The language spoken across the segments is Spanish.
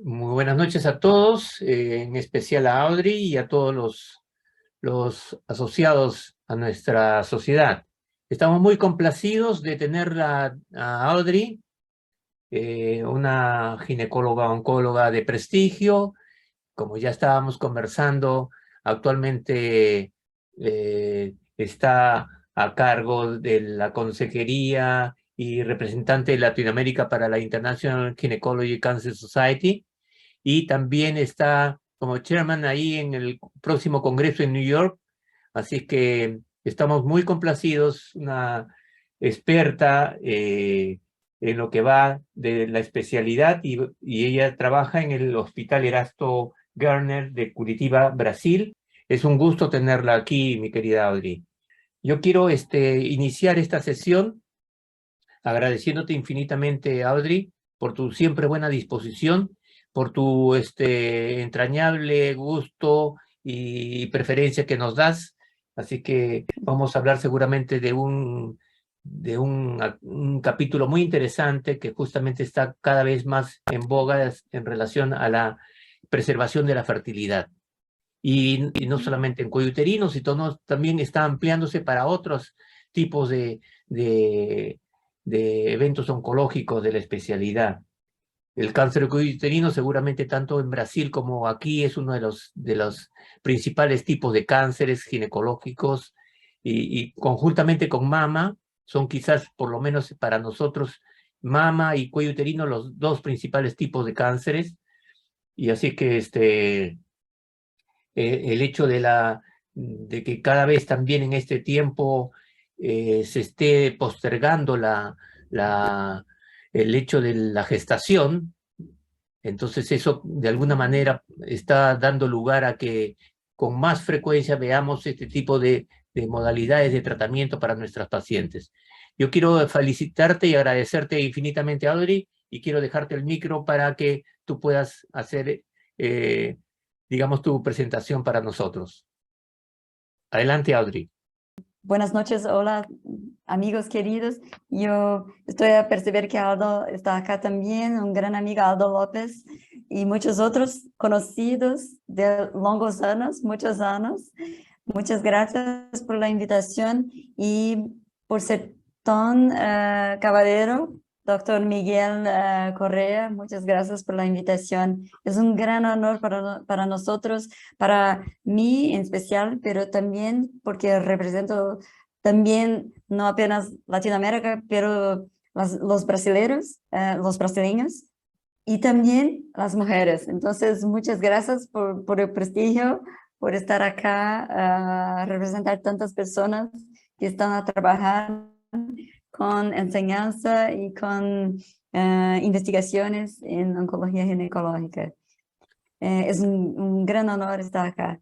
Muy buenas noches a todos, en especial a Audrey y a todos los asociados a nuestra sociedad. Estamos muy complacidos de tenerla a Audrey, una ginecóloga oncóloga de prestigio. Como ya estábamos conversando, actualmente está a cargo de la consejería y representante de Latinoamérica para la International Gynecology Cancer Society, y también está como chairman ahí en el próximo congreso en New York. Así que estamos muy complacidos, una experta en lo que va de la especialidad, y ella trabaja en el Hospital Erasto Garner de Curitiba, Brasil. Es un gusto tenerla aquí, mi querida Audrey. Yo quiero iniciar esta sesión agradeciéndote infinitamente, Audrey, por tu siempre buena disposición, por tu entrañable gusto y preferencia que nos das. Así que vamos a hablar seguramente de un capítulo muy interesante que justamente está cada vez más en boga en relación a la preservación de la fertilidad. Y no solamente en cuello uterino, sino también está ampliándose para otros tipos de, de eventos oncológicos de la especialidad. El cáncer de cuello uterino, seguramente tanto en Brasil como aquí, es uno de los principales tipos de cánceres ginecológicos, y conjuntamente con mama, son quizás, por lo menos para nosotros, mama y cuello uterino los dos principales tipos de cánceres. Y así que el hecho de que cada vez también en este tiempo se esté postergando el hecho de la gestación. Entonces eso de alguna manera está dando lugar a que con más frecuencia veamos este tipo de modalidades de tratamiento para nuestras pacientes. Yo quiero felicitarte y agradecerte infinitamente, Audrey, y quiero dejarte el micro para que tú puedas hacer, eh, digamos, tu presentación para nosotros. Adelante, Audrey. Buenas noches, hola amigos queridos. Yo estoy a percibir que Aldo está acá también, un gran amigo Aldo López y muchos otros conocidos de longos años, muchos años. Muchas gracias por la invitación y por ser tan caballero, doctor Miguel Correa. Muchas gracias por la invitación. Es un gran honor para nosotros, para mí en especial, pero también porque represento también no apenas Latinoamérica, pero los brasileños, los brasileños y también las mujeres. Entonces, muchas gracias por el prestigio, por estar acá, representar tantas personas que están a trabajar con enseñanza y con investigaciones en oncología ginecológica. Es un gran honor estar acá.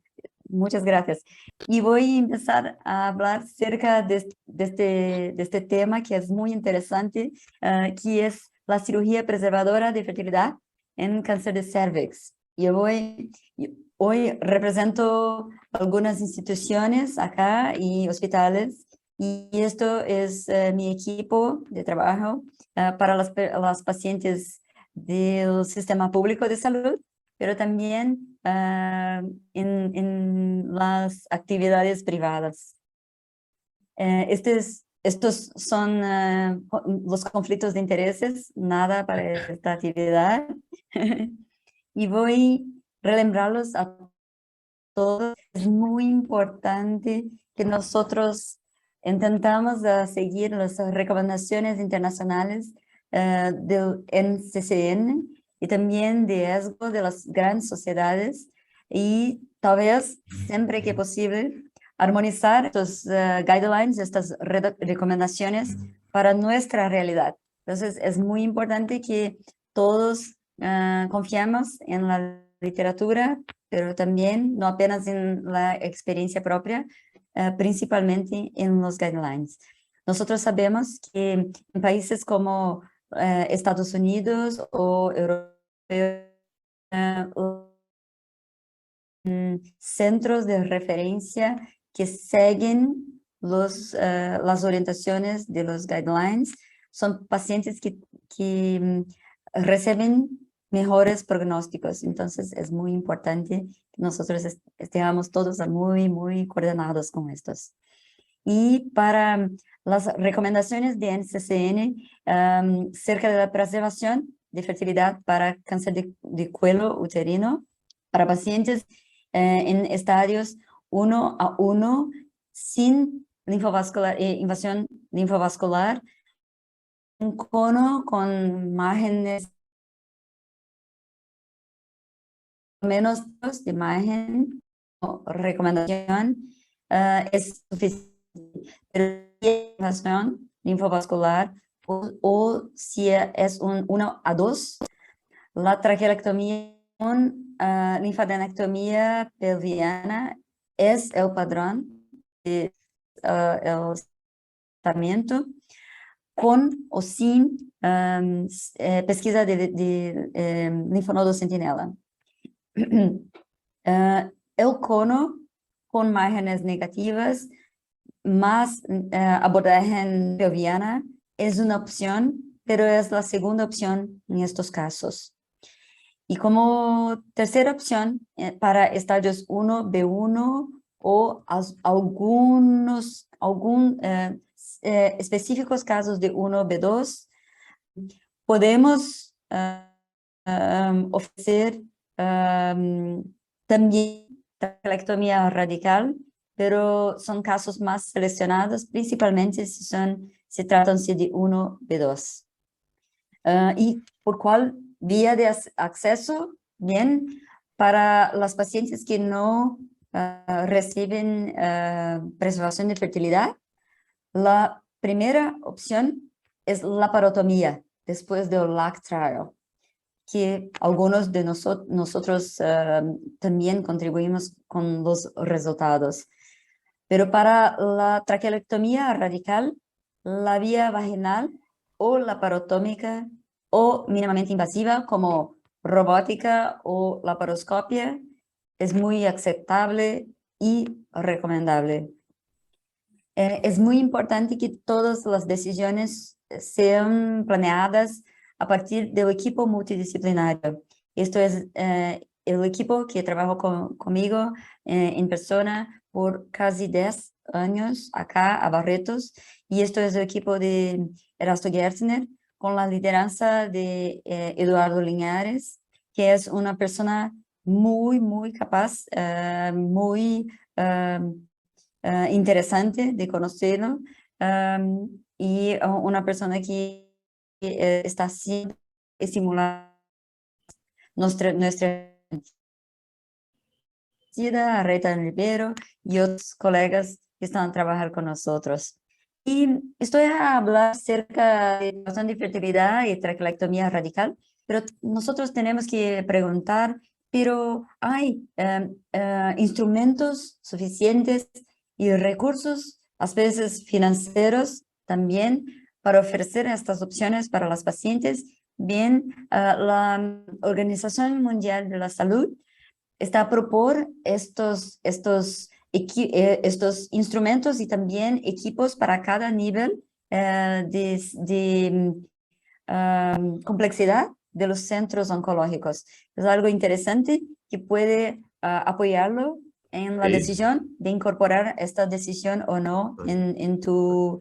Muchas gracias. Y voy a empezar a hablar cerca de este tema que es muy interesante, que es la cirugía preservadora de fertilidad en cáncer de cervix. Hoy represento algunas instituciones acá y hospitales, y esto es mi equipo de trabajo para las pacientes del sistema público de salud, pero también en las actividades privadas. Estos son los conflictos de intereses, nada para esta actividad. Y voy a relembrarlos a todos. Es muy importante que nosotros intentamos seguir las recomendaciones internacionales del NCCN y también de ESGO, de las grandes sociedades, y tal vez siempre que posible armonizar estos guidelines, estas recomendaciones para nuestra realidad. Entonces es muy importante que todos confiemos en la literatura, pero también no apenas en la experiencia propia, principalmente en los guidelines. Nosotros sabemos que en países como Estados Unidos o Europa, centros de referencia que siguen las orientaciones de los guidelines, son pacientes que reciben mejores pronósticos. Entonces es muy importante que nosotros estemos todos muy coordinados con estos. Y para las recomendaciones de NCCN cerca de la preservación de fertilidad para cáncer de cuello uterino, para pacientes en estadios 1 a 1 sin invasión linfovascular, un cono con márgenes menos de margen o recomendación es suficiente. Pero invasión linfovascular o si es un 1 a 2, la traqueotomía con linfadenectomía pelviana es el padrón de el tratamiento con o sin pesquisa de linfonodo centinela. El cono con márgenes negativas más abordaje pelviana es una opción, pero es la segunda opción en estos casos. Y como tercera opción para estadios 1B1 o específicos casos de 1B2, podemos ofrecer también traqueotomía radical, pero son casos más seleccionados, principalmente si se tratan de 1B2. ¿Y por cuál vía de acceso? Bien, para las pacientes que no reciben preservación de fertilidad, la primera opción es la laparotomía después del LAC trial, que algunos de nosotros también contribuimos con los resultados. Pero para la traqueotomía radical, la vía vaginal o laparotómica o mínimamente invasiva como robótica o laparoscopia es muy aceptable y recomendable. Es muy importante que todas las decisiones sean planeadas a partir del equipo multidisciplinario. Esto es el equipo que trabajó conmigo en persona por casi 10 años acá a Barretos, y esto es el equipo de Erasto Gertner con la lideranza de Eduardo Liñares, que es una persona muy capaz, muy interesante de conocerlo, y una persona que está siempre estimulando nuestra Rita Rivero y otros colegas que están a trabajar con nosotros. Y estoy a hablar acerca de razón de fertilidad y traqueotomía radical, pero nosotros tenemos que preguntar, pero ¿hay instrumentos suficientes y recursos, a veces financieros también, para ofrecer estas opciones para las pacientes? Bien, la Organización Mundial de la Salud está a propor estos instrumentos y también equipos para cada nivel de complejidad de los centros oncológicos. Es algo interesante que puede apoyarlo en la decisión de incorporar esta decisión o no en tu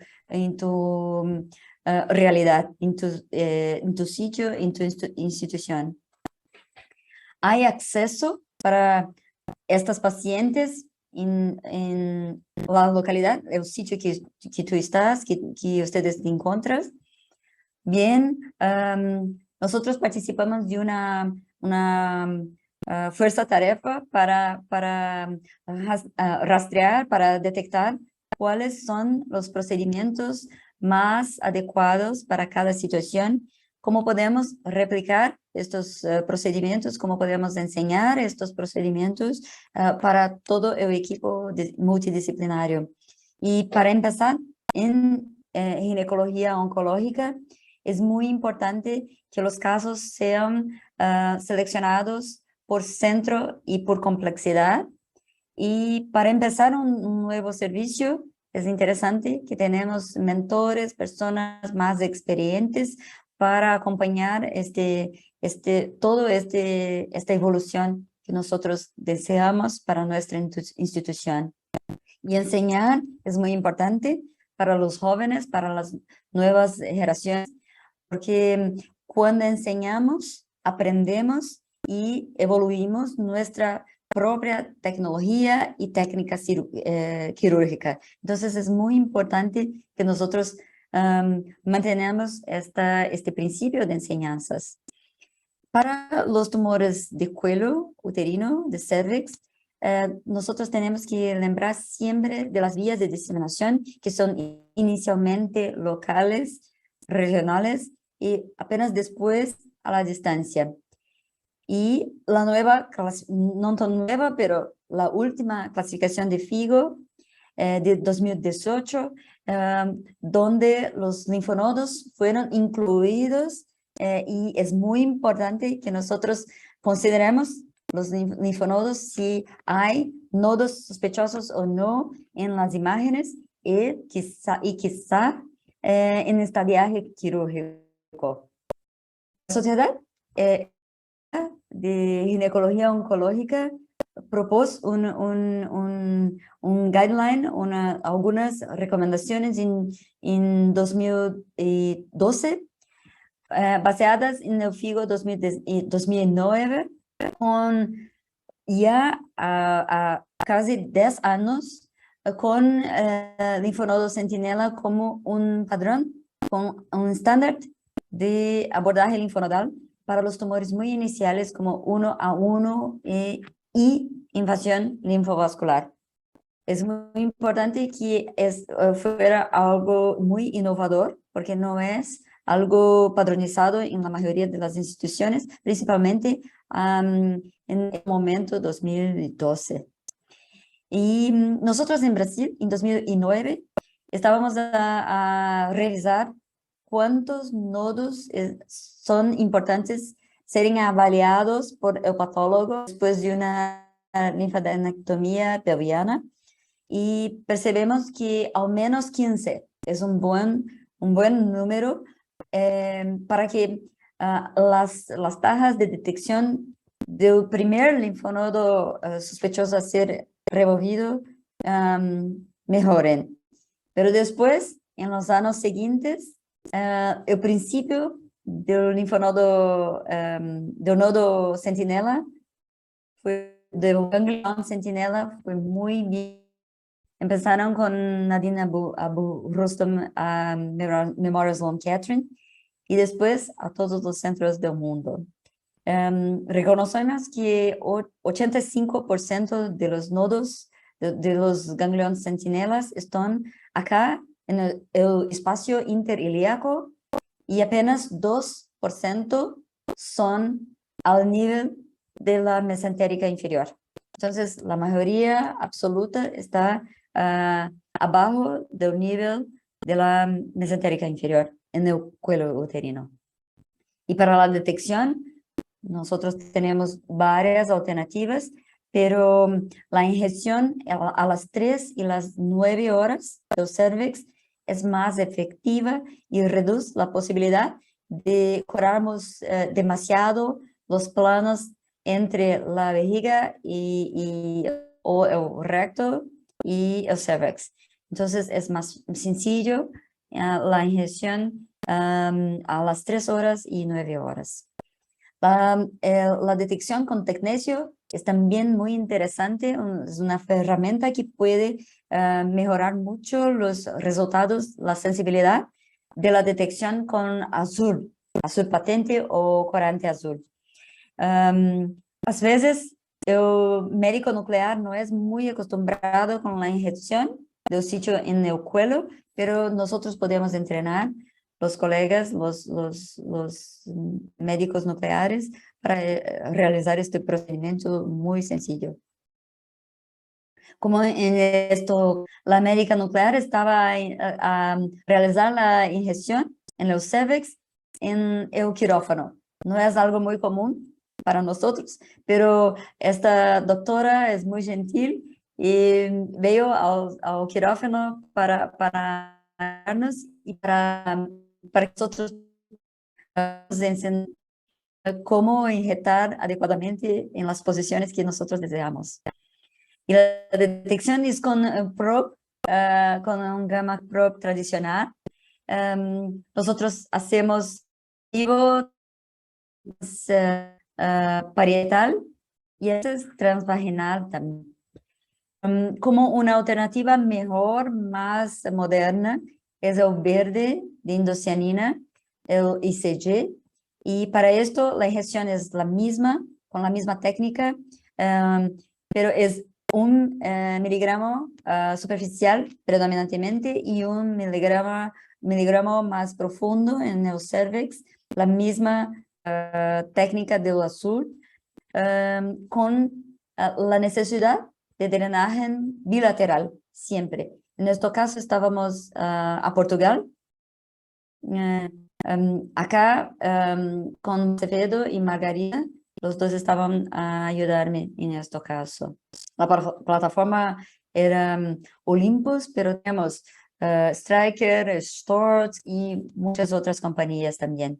realidad, en tu sitio, en tu institución. Hay acceso para estas pacientes en la localidad, el sitio que tú estás, que ustedes encuentran. Bien, nosotros participamos de una fuerza tarefa para rastrear, para detectar cuáles son los procedimientos más adecuados para cada situación, cómo podemos replicar estos procedimientos, cómo podemos enseñar estos procedimientos para todo el equipo multidisciplinario. Y para empezar, en ginecología oncológica, es muy importante que los casos sean seleccionados por centro y por complejidad. Y para empezar un nuevo servicio, es interesante que tenemos mentores, personas más experientes para acompañar esta evolución que nosotros deseamos para nuestra institución. Y enseñar es muy importante para los jóvenes, para las nuevas generaciones, porque cuando enseñamos, aprendemos y evoluimos nuestra propia tecnología y técnica quirúrgica. Entonces es muy importante que nosotros mantenemos este principio de enseñanzas. Para los tumores de cuello uterino, de cervix, nosotros tenemos que lembrar siempre de las vías de diseminación que son inicialmente locales, regionales y apenas después a la distancia. Y la nueva, no tan nueva, pero la última clasificación de FIGO de 2018, donde los linfonodos fueron incluidos y es muy importante que nosotros consideremos los linfonodos si hay nodos sospechosos o no en las imágenes y quizá en estadiaje quirúrgico. La Sociedad de Ginecología Oncológica propuso un guideline, algunas recomendaciones en 2012 baseadas en el FIGO 2009 con ya a casi 10 años con linfonodo centinela como un padrón, con un estándar de abordaje linfonodal para los tumores muy iniciales como 1 a 1 y invasión linfovascular. Es muy importante que fuera algo muy innovador, porque no es algo padronizado en la mayoría de las instituciones, principalmente en el momento 2012. Y nosotros en Brasil, en 2009, estábamos a revisar cuántos nodos son importantes serem avaliados por el patólogo después de una linfadenectomía pelviana y percebemos que al menos 15 es un buen número para que las tajas de detección del primer linfonodo sospechoso a ser removido mejoren. Pero después, en los años siguientes, el principio del linfonodo, del nodo centinela, del ganglión centinela, fue muy bien. Empezaron con Nadine Abu Rustam a Memorial Sloan Kettering y después a todos los centros del mundo. Reconocemos que 85% de los nodos de los ganglios centinelas están acá en el espacio interilíaco y apenas 2% son al nivel de la mesentérica inferior. Entonces, la mayoría absoluta está abajo del nivel de la mesentérica inferior en el cuello uterino. Y para la detección, nosotros tenemos varias alternativas, pero la inyección a las 3 y las 9 horas del cervix es más efectiva y reduce la posibilidad de curarnos demasiado los planos entre la vejiga o el recto y el cervix. Entonces es más sencillo la inyección a las 3 horas y 9 horas. La detección con tecnesio es también muy interesante, es una herramienta que puede mejorar mucho los resultados, la sensibilidad de la detección con azul patente o corante azul. A veces el médico nuclear no es muy acostumbrado con la inyección del sitio en el cuello, pero nosotros podemos entrenar los colegas, los médicos nucleares para realizar este procedimiento muy sencillo. Como en esto, la médica nuclear estaba a realizar la inyección en los cervix en el quirófano. No es algo muy común para nosotros, pero esta doctora es muy gentil y veo al quirófano para darnos y para que nosotros enseñar cómo inyectar adecuadamente en las posiciones que nosotros deseamos. Y la detección es con probe, con un gamma probe tradicional. Nosotros hacemos vivo parietal y este es transvaginal también. Como una alternativa mejor, más moderna, es el verde de indocianina, el ICG, y para esto la inyección es la misma, con la misma técnica, pero es un miligramo superficial predominantemente y un miligramo más profundo en el cervix, la misma técnica del azul, con la necesidad de drenaje bilateral, siempre. En este caso estábamos a Portugal, acá con Acevedo y Margarida, los dos estaban a ayudarme en este caso. La plataforma era Olympus, pero tenemos Stryker, Storz y muchas otras compañías también.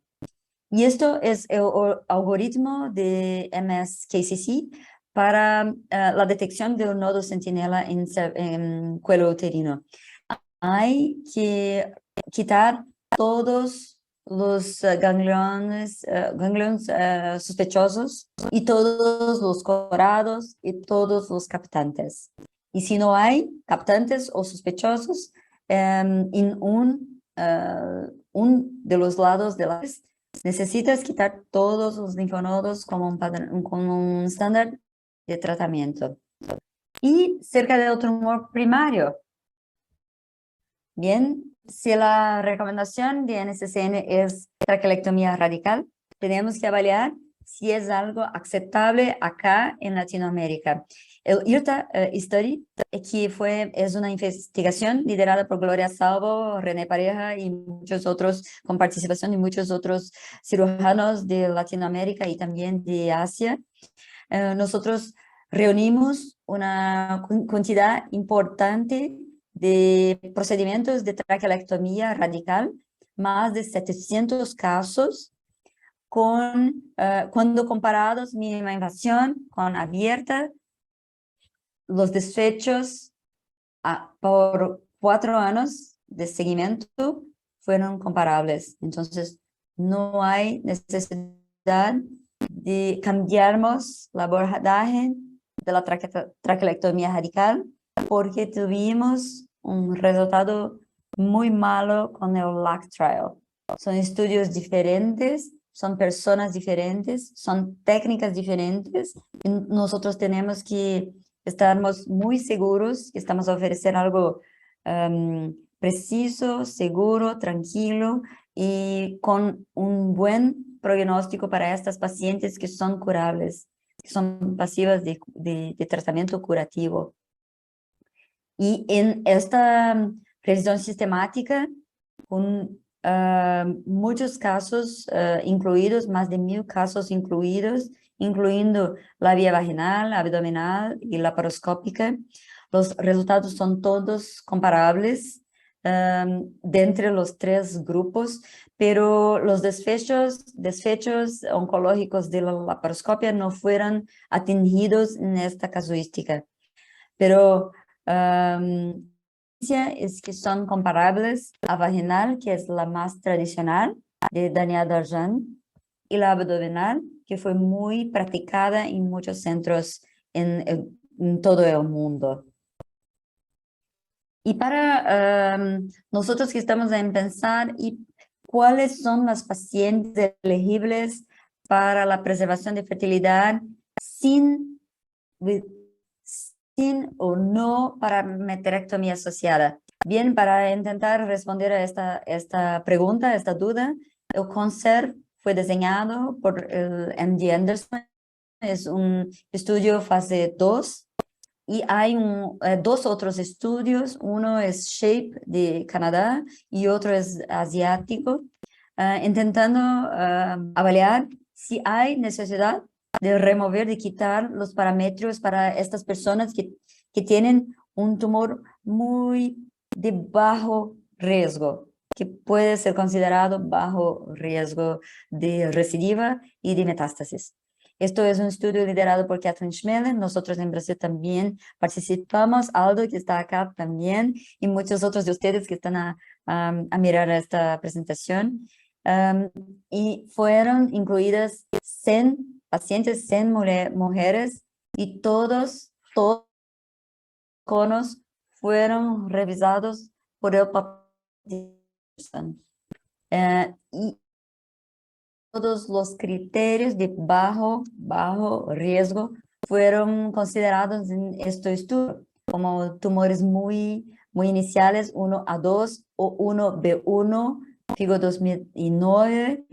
Y esto es el algoritmo de MSKCC para la detección del nodo centinela en cuello uterino. Hay que quitar todos los ganglios sospechosos y todos los corados y todos los captantes. Y si no hay captantes o sospechosos en un de los lados de la necesitas quitar todos los linfonodos como un estándar de tratamiento. Y cerca del tumor primario, bien, si la recomendación de NCCN es traquelectomía radical, tenemos que evaluar si es algo aceptable acá en Latinoamérica. El IRTA Study, que es una investigación liderada por Gloria Salvo, René Pareja y muchos otros, con participación de muchos otros cirujanos de Latinoamérica y también de Asia. Nosotros reunimos una cantidad importante de procedimientos de traquelectomía radical, más de 700 casos, cuando comparados mínima invasión con abierta, los desfechos por 4 años de seguimiento fueron comparables. Entonces, no hay necesidad de cambiarmos la abordaje de la traquelectomía radical porque tuvimos un resultado muy malo con el LAC trial. Son estudios diferentes, son personas diferentes, son técnicas diferentes. Y nosotros tenemos que estarmos muy seguros que estamos a ofrecer algo preciso, seguro, tranquilo y con un buen pronóstico para estas pacientes que son curables, que son pasivas de tratamiento curativo. Y en esta revisión sistemática, con muchos casos incluidos, más de 1000 casos incluidos, incluyendo la vía vaginal, abdominal y laparoscópica, los resultados son todos comparables de entre los 3 grupos, pero los desfechos oncológicos de la laparoscopia no fueron atingidos en esta casuística. Pero es que son comparables a vaginal, que es la más tradicional, de Daniel Darjan, y la abdominal, que fue muy practicada en muchos centros en todo el mundo. Y para nosotros que estamos en pensar, ¿y cuáles son las pacientes elegibles para la preservación de fertilidad sin o no parametrectomía asociada? Bien, para intentar responder a esta pregunta, esta duda, el CONCERT fue diseñado por el MD Anderson, es un estudio fase 2, y hay 2 otros estudios, uno es SHAPE de Canadá y otro es asiático, intentando avaliar si hay necesidad de remover, de quitar los parámetros para estas personas que tienen un tumor muy de bajo riesgo. que puede ser considerado bajo riesgo de recidiva y de metástasis. Esto es un estudio liderado por Catherine Schmelen. Nosotros en Brasil también participamos, Aldo, que está acá también, y muchos otros de ustedes que están a mirar esta presentación. Y fueron incluidas 100 pacientes, 100 mujeres, y todos conos fueron revisados por el papel. Y todos los criterios de bajo riesgo fueron considerados en este estudio, como tumores muy iniciales, 1A2 o 1B1, FIGO 2009,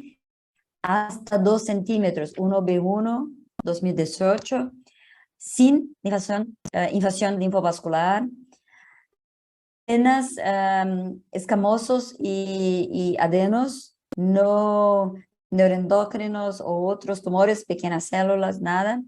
hasta 2 centímetros, 1B1, 2018, sin invasión linfovascular, apenas escamosos y adenos, no neuroendocrinos o otros tumores, pequeñas células, nada.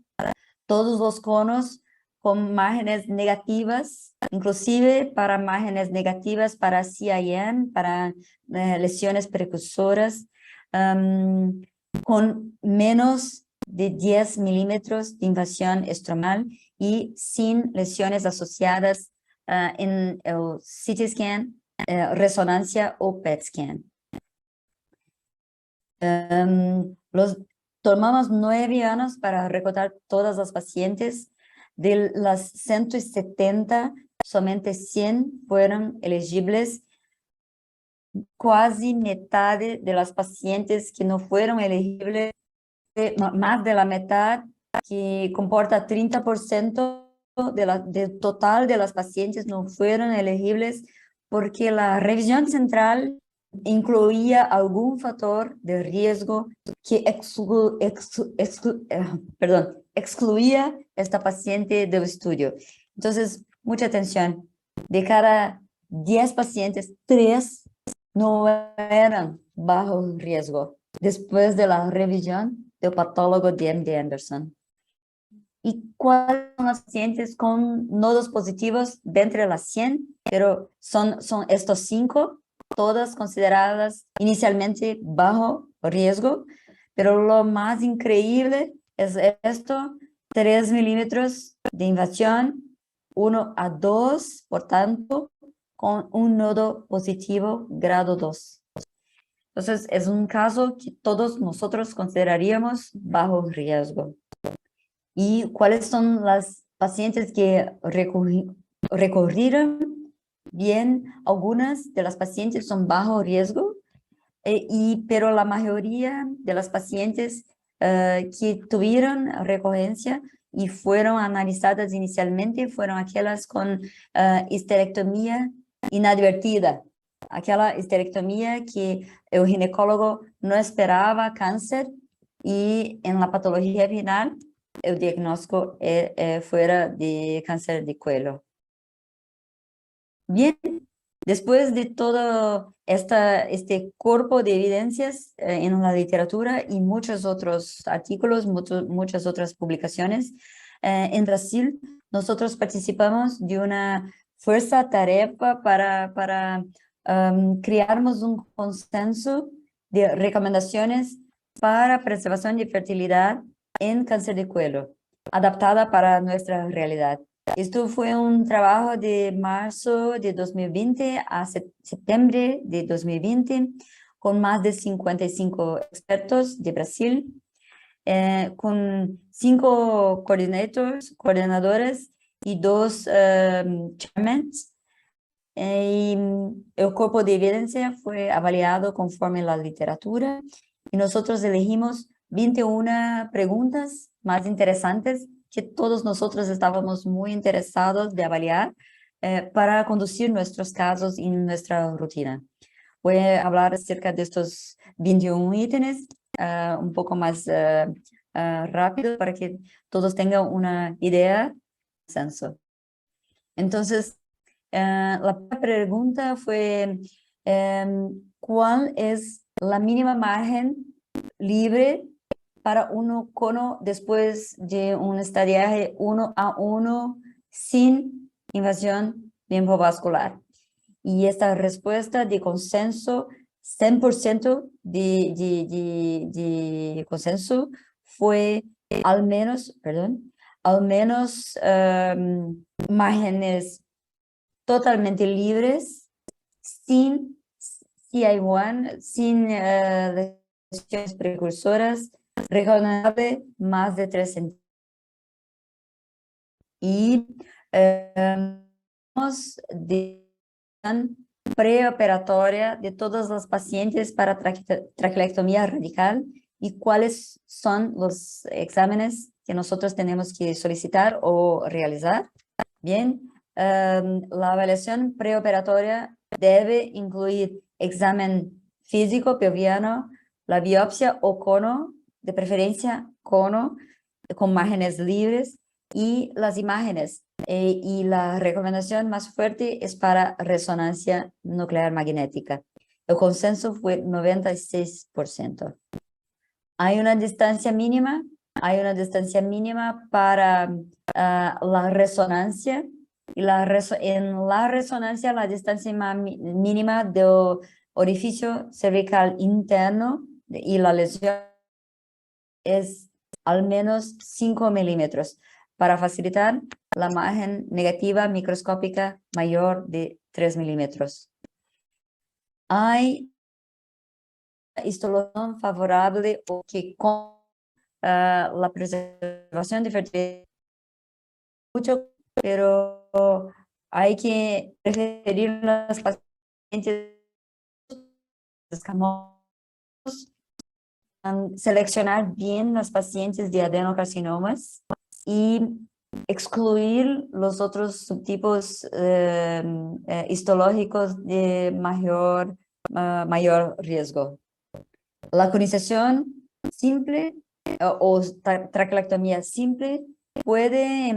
Todos los conos con márgenes negativas, inclusive para márgenes negativas para CIN, para lesiones precursoras, con menos de 10 milímetros de invasión estromal y sin lesiones asociadas en el CT scan, resonancia o PET scan. Tomamos 9 años para reclutar todas las pacientes. De las 170, solamente 100 fueron elegibles. Casi mitad de las pacientes que no fueron elegibles, más de la mitad, que comporta 30% del total de las pacientes no fueron elegibles porque la revisión central incluía algún factor de riesgo que excluía esta paciente del estudio. Entonces, mucha atención. De cada 10 pacientes, 3 no eran bajo riesgo después de la revisión del patólogo D.M.D. Anderson. ¿Y cuáles son los pacientes con nodos positivos de entre las 100? Pero son estos 5, todas consideradas inicialmente bajo riesgo, pero lo más increíble es esto: 3 milímetros de invasión, 1A2, por tanto, con un nodo positivo grado 2. Entonces, es un caso que todos nosotros consideraríamos bajo riesgo. ¿Y cuáles son las pacientes que recurrieron? Bien, algunas de las pacientes son bajo riesgo, pero la mayoría de las pacientes que tuvieron recurrencia y fueron analizadas inicialmente fueron aquellas con histerectomía inadvertida, aquella histerectomía que el ginecólogo no esperaba cáncer y en la patología final el diagnóstico fuera de cáncer de cuello. Bien, después de todo este cuerpo de evidencias en la literatura y muchos otros artículos, muchas otras publicaciones, en Brasil nosotros participamos de una fuerza tarefa para crearmos un consenso de recomendaciones para preservación de fertilidad en cáncer de cuello, adaptada para nuestra realidad. Esto fue un trabajo de marzo de 2020 a septiembre de 2020, con más de 55 expertos de Brasil, con 5 coordinadores y 2 chairmen. Y el cuerpo de evidencia fue avaliado conforme la literatura y nosotros elegimos 21 preguntas más interesantes que todos nosotros estábamos muy interesados de avaliar para conducir nuestros casos y nuestra rutina. Voy a hablar acerca de estos 21 ítems un poco más rápido para que todos tengan una idea. Entonces, la primera pregunta fue, ¿cuál es la mínima margen libre para un cono después de un estadiaje 1A1 sin invasión linfovascular? y esta respuesta de consenso, 100% de consenso fue al menos, márgenes totalmente libres, sin CI1, sin lesiones precursoras, reconocible más de 3 centímetros. Y de preoperatoria de todas las pacientes para traquelectomía radical y cuáles son los exámenes que nosotros tenemos que solicitar o realizar. Bien, la evaluación preoperatoria debe incluir examen físico pelviano, la biopsia o cono, de preferencia cono, con márgenes libres, y las imágenes. Y la recomendación más fuerte es para resonancia nuclear magnética. El consenso fue 96%. Hay una distancia mínima para la resonancia. Y en la resonancia, la distancia mínima del orificio cervical interno y la lesión es al menos 5 milímetros para facilitar la imagen negativa microscópica mayor de 3 milímetros. Hay histología favorable o que con la preservación de fertilidad mucho, pero hay que preferir las pacientes escamosos, seleccionar bien las pacientes de adenocarcinomas y excluir los otros subtipos histológicos de mayor riesgo. La conización simple o traquelectomía simple puede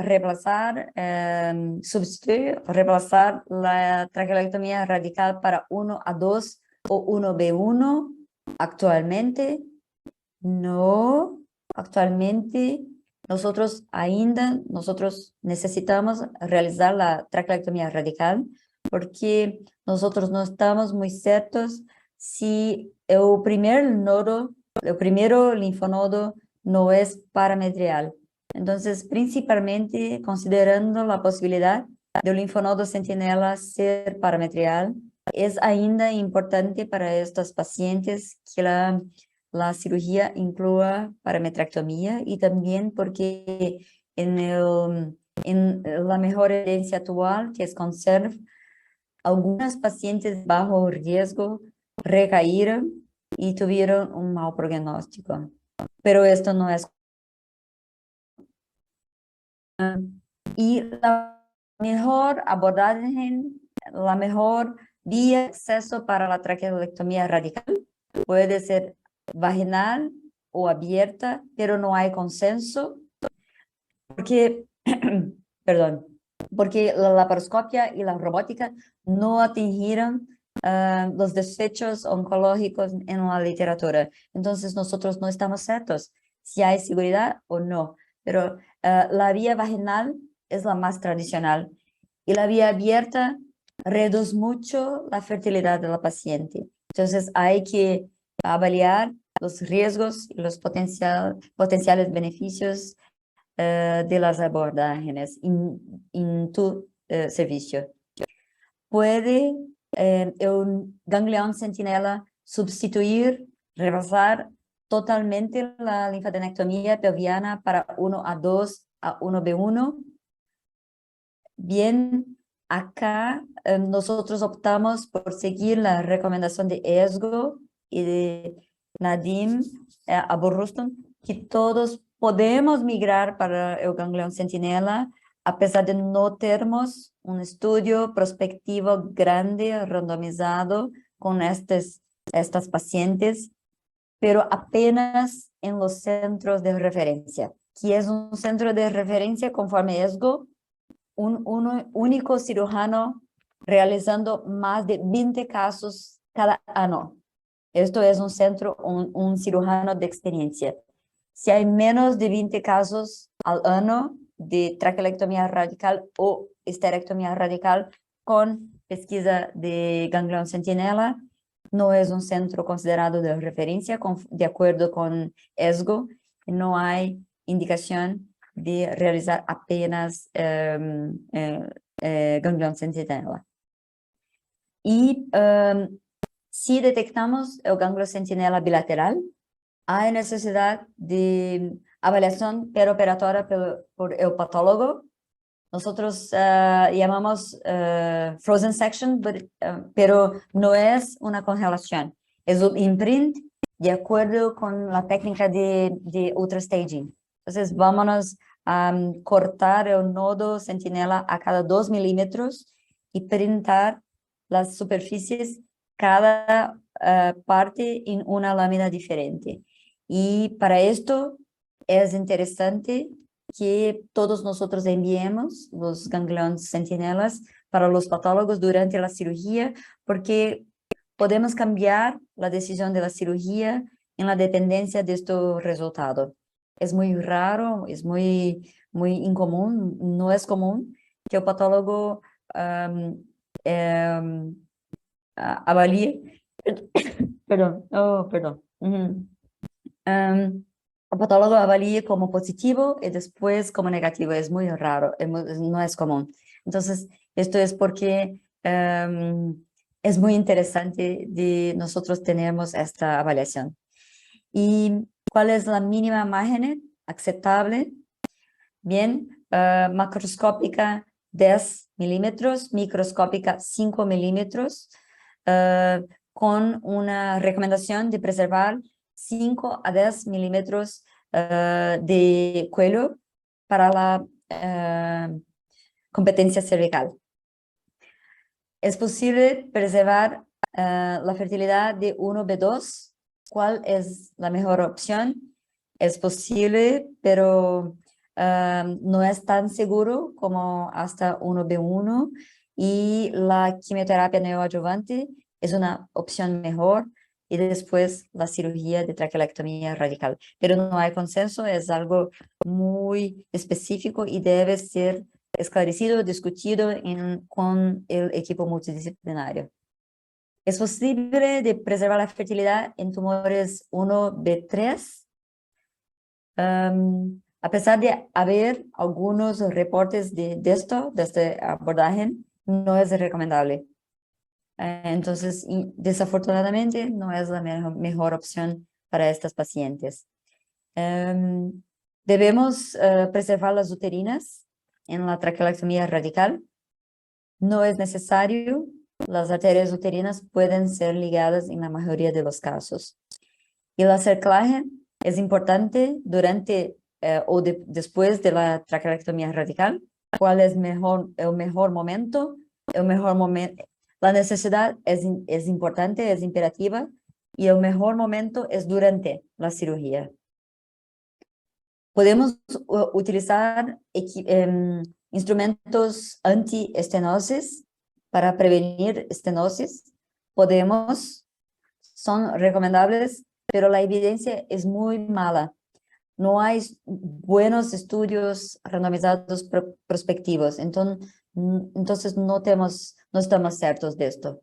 reemplazar la traquelectomía radical para 1A2 o 1B1. Actualmente nosotros necesitamos realizar la traquelectomía radical porque nosotros no estamos muy ciertos si el primero linfonodo no es parametrial. Entonces, principalmente considerando la posibilidad del linfonodo centinela ser parametrial, es ainda importante para estos pacientes que la cirugía incluya parametrectomía, y también porque en la mejor evidencia actual, que es CONSERVE, algunas pacientes bajo riesgo recaíron y tuvieron un mal pronóstico. Pero esto no es. Y la mejor abordaje, la mejor vía de acceso para la traqueolectomía radical puede ser vaginal o abierta, pero no hay consenso porque, porque la laparoscopia y la robótica no atingieron los desechos oncológicos en la literatura. Entonces nosotros no estamos ciertos si hay seguridad o no, pero la vía vaginal es la más tradicional y la vía abierta reduce mucho la fertilidad de la paciente. Entonces hay que avaliar los riesgos y los potenciales beneficios de las abordajes en tu servicio. Puede un ganglión centinela rebasar totalmente la linfadenectomía pelviana para 1A2 a 1B1. Bien, acá nosotros optamos por seguir la recomendación de ESGO y de Nadim Aborruston, que todos podemos migrar para el ganglión centinela, a pesar de no termos un estudio prospectivo grande, randomizado, con estas pacientes, pero apenas en los centros de referencia, que es un centro de referencia conforme ESGO, un único cirujano realizando más de 20 casos cada año. Esto es un centro, un cirujano de experiencia. Si hay menos de 20 casos al año de traquelectomía radical o esterectomía radical con pesquisa de ganglión centinela no es un centro considerado de referencia de acuerdo con ESGO. No hay indicación de realizar apenas ganglión centinela. Y si detectamos el ganglio centinela bilateral, hay necesidad de avaliación peroperatoria por el patólogo. Nosotros llamamos frozen section, pero no es una congelación. Es un imprint de acuerdo con la técnica de ultrastaging. Entonces, vámonos a cortar el nodo centinela a cada 2 milímetros y printar las superficies, cada parte en una lámina diferente. Y para esto es interesante que todos nosotros enviemos los gangliones centinelas para los patólogos durante la cirugía, porque podemos cambiar la decisión de la cirugía en la dependencia de este resultado. Es muy raro, es muy incomún, no es común que el patólogo avalie, perdón. El patólogo avalie como positivo y después como negativo. Es muy raro, no es común. Entonces, esto es porque es muy interesante de nosotros tenemos esta avaliación. ¿Y cuál es la mínima margen aceptable? Bien, macroscópica 10 milímetros, microscópica 5 milímetros, con una recomendación de preservar 5 a 10 milímetros de cuello para la competencia cervical. Es posible preservar la fertilidad de 1B2. ¿Cuál es la mejor opción? Es posible, pero no es tan seguro como hasta 1B1, y la quimioterapia neoadyuvante es una opción mejor, y después la cirugía de traqueolectomía radical. Pero no hay consenso, es algo muy específico y debe ser esclarecido, discutido con el equipo multidisciplinario. Es posible de preservar la fertilidad en tumores 1B3. A pesar de haber algunos reportes de este abordaje, no es recomendable. Entonces, desafortunadamente, no es la mejor opción para estas pacientes. Debemos preservar las uterinas en la traqueolectomía radical. No es necesario. Las arterias uterinas pueden ser ligadas en la mayoría de los casos. Y el acerclaje es importante durante o después de la traqueolectomía radical. ¿Cuál es el mejor momento? La necesidad es importante, es imperativa, y el mejor momento es durante la cirugía. Podemos utilizar instrumentos anti-estenosis para prevenir estenosis. Son recomendables, pero la evidencia es muy mala. No hay buenos estudios randomizados prospectivos, entonces no estamos ciertos de esto.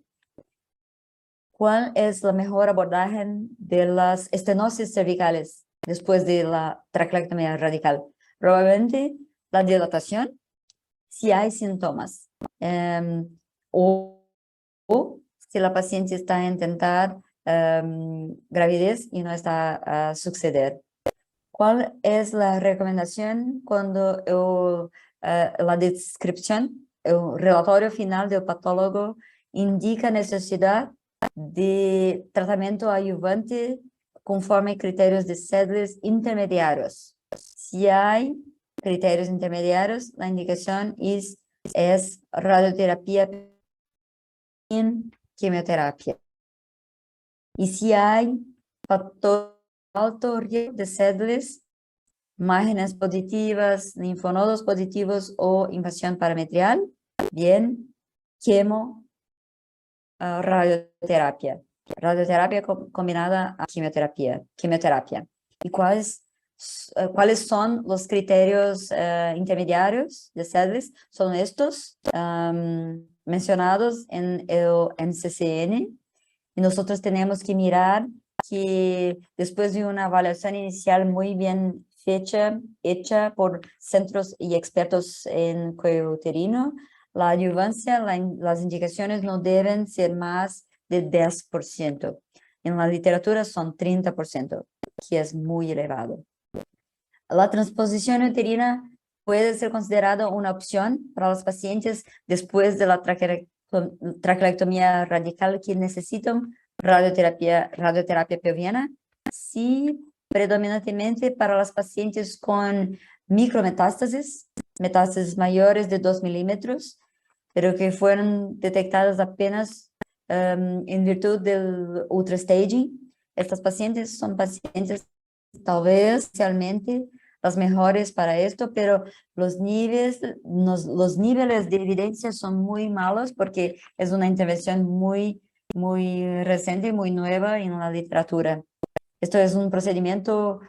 ¿Cuál es la mejor abordaje de las estenosis cervicales después de la traqueolectomía radical? Probablemente la dilatación, si hay síntomas, o si la paciente está a intentar gravidez y no está a suceder. ¿Cuál es la recomendación cuando la descripción, el relatorio final del patólogo indica necesidad de tratamiento adyuvante conforme criterios de Sedles intermediarios? Si hay criterios intermediarios, la indicación es radioterapia en quimioterapia. Y si hay factor alto riesgo de Sedles, márgenes positivas, linfonodos positivos o invasión parametrial, bien, radioterapia combinada a quimioterapia. ¿Y cuáles son los criterios intermediarios de Sedles? Son estos: mencionados en el NCCN, y nosotros tenemos que mirar que después de una evaluación inicial muy bien hecha por centros y expertos en cuello uterino, la adyuvancia, las indicaciones no deben ser más de 10%. En la literatura son 30%, que es muy elevado. La transposición uterina puede ser considerada una opción para los pacientes después de la traquelectomía radical que necesitan radioterapia pelviana, sí, predominantemente para los pacientes con micrometástasis, metástasis mayores de 2 milímetros, pero que fueron detectadas apenas en virtud del ultrastaging. Estas pacientes son pacientes tal vez inicialmente las mejores para esto, pero los niveles de evidencia son muy malos porque es una intervención muy reciente, muy nueva en la literatura. Esto es un procedimiento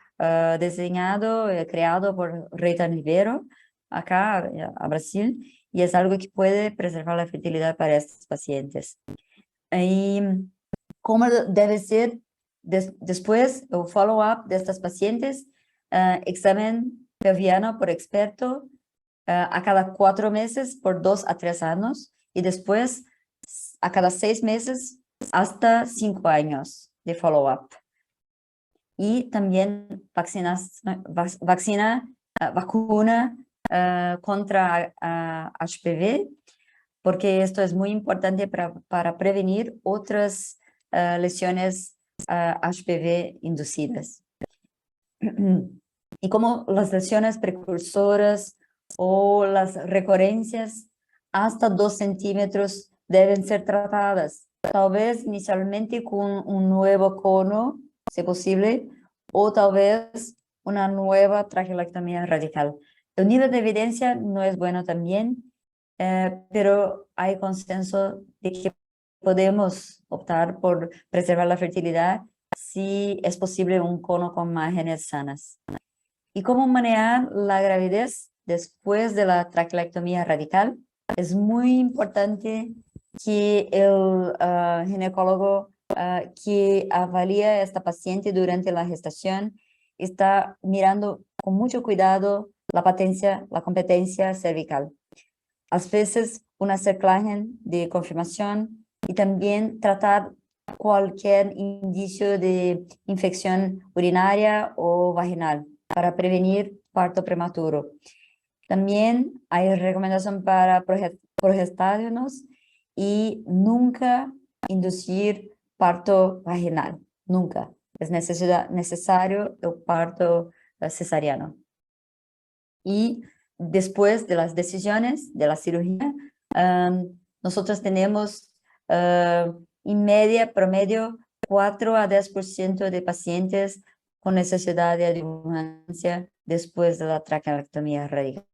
diseñado, creado por Rita Rivero, acá a Brasil, y es algo que puede preservar la fertilidad para estos pacientes. Y cómo debe ser después el follow-up de estas pacientes, examen pelviano por experto a cada 4 meses por 2 a 3 años y después a cada 6 meses hasta 5 años de follow-up. Y también vacuna contra HPV, porque esto es muy importante para prevenir otras lesiones HPV inducidas. Y como las lesiones precursoras o las recurrencias hasta 2 centímetros deben ser tratadas, tal vez inicialmente con un nuevo cono, si posible, o tal vez una nueva traquelectomía radical. El nivel de evidencia no es bueno también, pero hay consenso de que podemos optar por preservar la fertilidad si es posible un cono con márgenes sanas. ¿Y cómo manejar la gravidez después de la traquelectomía radical? Es muy importante que el ginecólogo que avalía a esta paciente durante la gestación está mirando con mucho cuidado la competencia cervical. A veces una cerclaje de confirmación y también tratar cualquier indicio de infección urinaria o vaginal para prevenir parto prematuro. También hay recomendación para progestágenos y nunca inducir parto vaginal, nunca. Es necesario el parto cesariano. Y después de las decisiones de la cirugía, nosotros tenemos en media, promedio, 4 a 10% de pacientes con necesidad de adyuvancia después de la traquelectomía radical.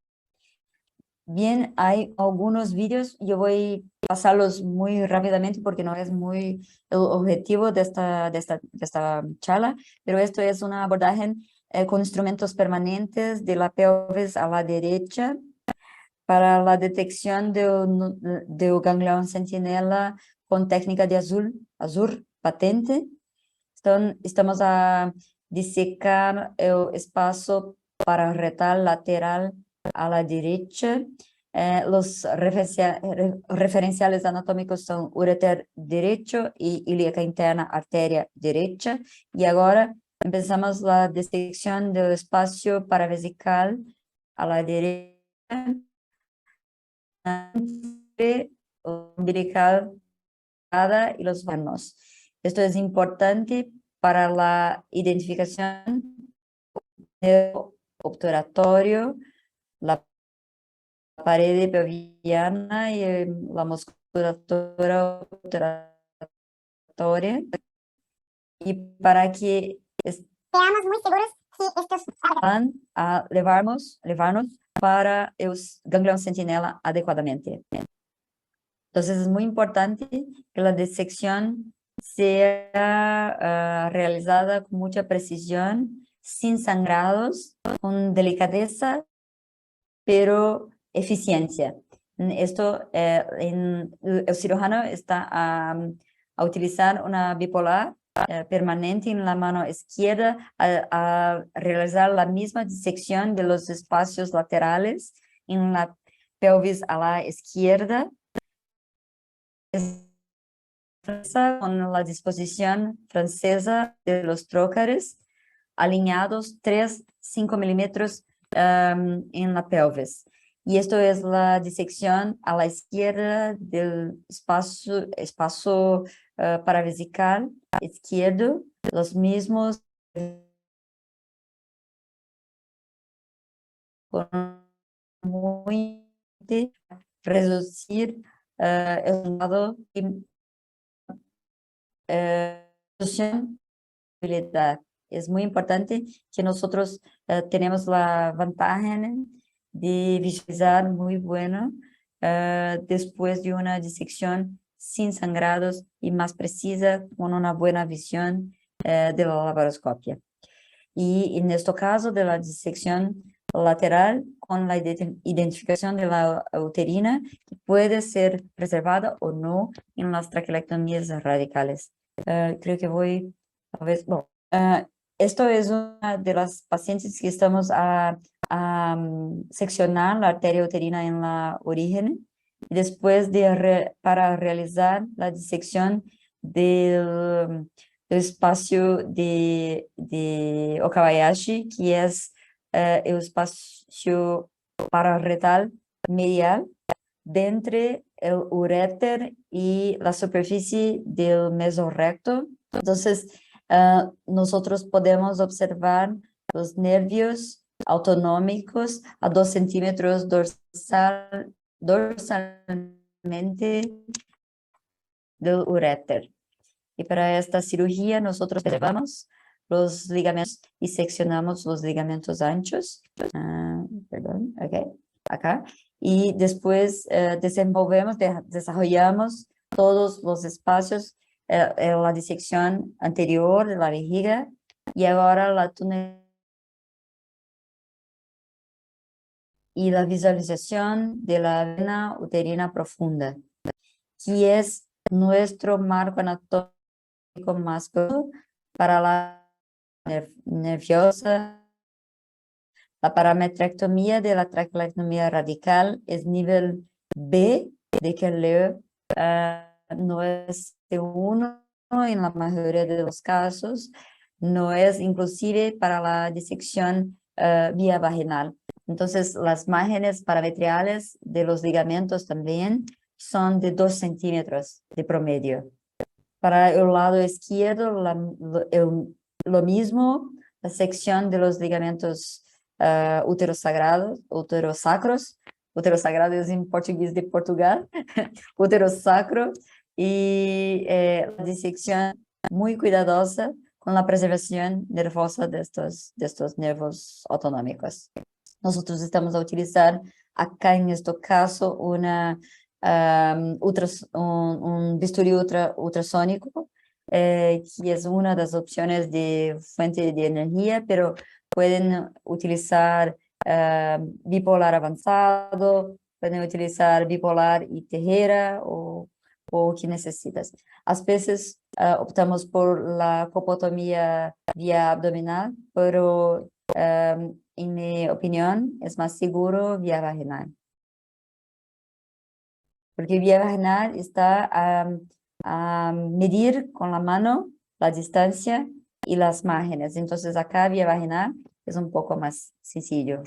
Bien, hay algunos vídeos, yo voy a pasarlos muy rápidamente porque no es muy el objetivo de esta charla, pero esto es un abordaje con instrumentos permanentes de la pelvis a la derecha para la detección de ganglión centinela con técnica de azul patente. Estamos a disecar el espacio pararretal lateral a la derecha. Los referenciales anatómicos son ureter derecho y ilíaca interna arteria derecha. Y ahora empezamos la disección del espacio paravesical a la derecha, entre umbilical y los vanos. Esto es importante para la identificación del obturatorio, la pared pelviana y la musculatura obturatoria, y para que Seamos muy seguros si estos van a levarnos para el ganglión centinela adecuadamente. Entonces es muy importante que la disección sea realizada con mucha precisión, sin sangrados, con delicadeza, pero eficiencia. Esto, el cirujano está a utilizar una bipolar permanente en la mano izquierda a realizar la misma disección de los espacios laterales en la pelvis a la izquierda, con la disposición francesa de los trócares alineados 3-5 milímetros en la pelvis. Y esto es la disección a la izquierda del espacio paravesical izquierdo, los mismos con muy reducir el lado de habilidad. Es muy importante que nosotros tenemos la ventaja de visualizar muy bueno después de una disección sin sangrados y más precisa con una buena visión de la laparoscopia. Y en este caso de la disección lateral con la identificación de la uterina que puede ser preservada o no en las traquelectomías radicales. Creo que voy a ver, bueno, esto es una de las pacientes que estamos a seccionar la arteria uterina en la origen. Después para realizar la disección del espacio de Okabayashi, que es el espacio pararretal medial, de entre el uréter y la superficie del mesorrecto. Entonces, nosotros podemos observar los nervios autonómicos a 2 centímetros dorsalmente del uréter. Y para esta cirugía nosotros preservamos los ligamentos y seccionamos los ligamentos anchos. Perdón, ok, acá. Y después desarrollamos todos los espacios en la disección anterior de la vejiga y ahora la túnel y la visualización de la vena uterina profunda, que es nuestro marco anatómico más para la nerviosa. La parametrectomía de la traquelectomía radical es nivel B de Kerleur, no es C1 en la mayoría de los casos, no es inclusive para la disección vía vaginal. Entonces, las márgenes parametriales de los ligamentos también son de 2 centímetros de promedio. Para el lado izquierdo, lo mismo, la sección de los ligamentos uterosacros, uterosagrado es en portugués de Portugal, uterosacro, y la disección muy cuidadosa con la preservación nervosa de estos nervios autonómicos. Nosotros estamos a utilizar acá en este caso un bisturí ultrasónico, que es una de las opciones de fuente de energía, pero pueden utilizar bipolar avanzado, pueden utilizar bipolar y tijera o que necesitas. A veces optamos por la copotomía vía abdominal, pero en mi opinión es más seguro vía vaginal. Porque vía vaginal está a medir con la mano la distancia y las márgenes. Entonces acá vía vaginal es un poco más sencillo.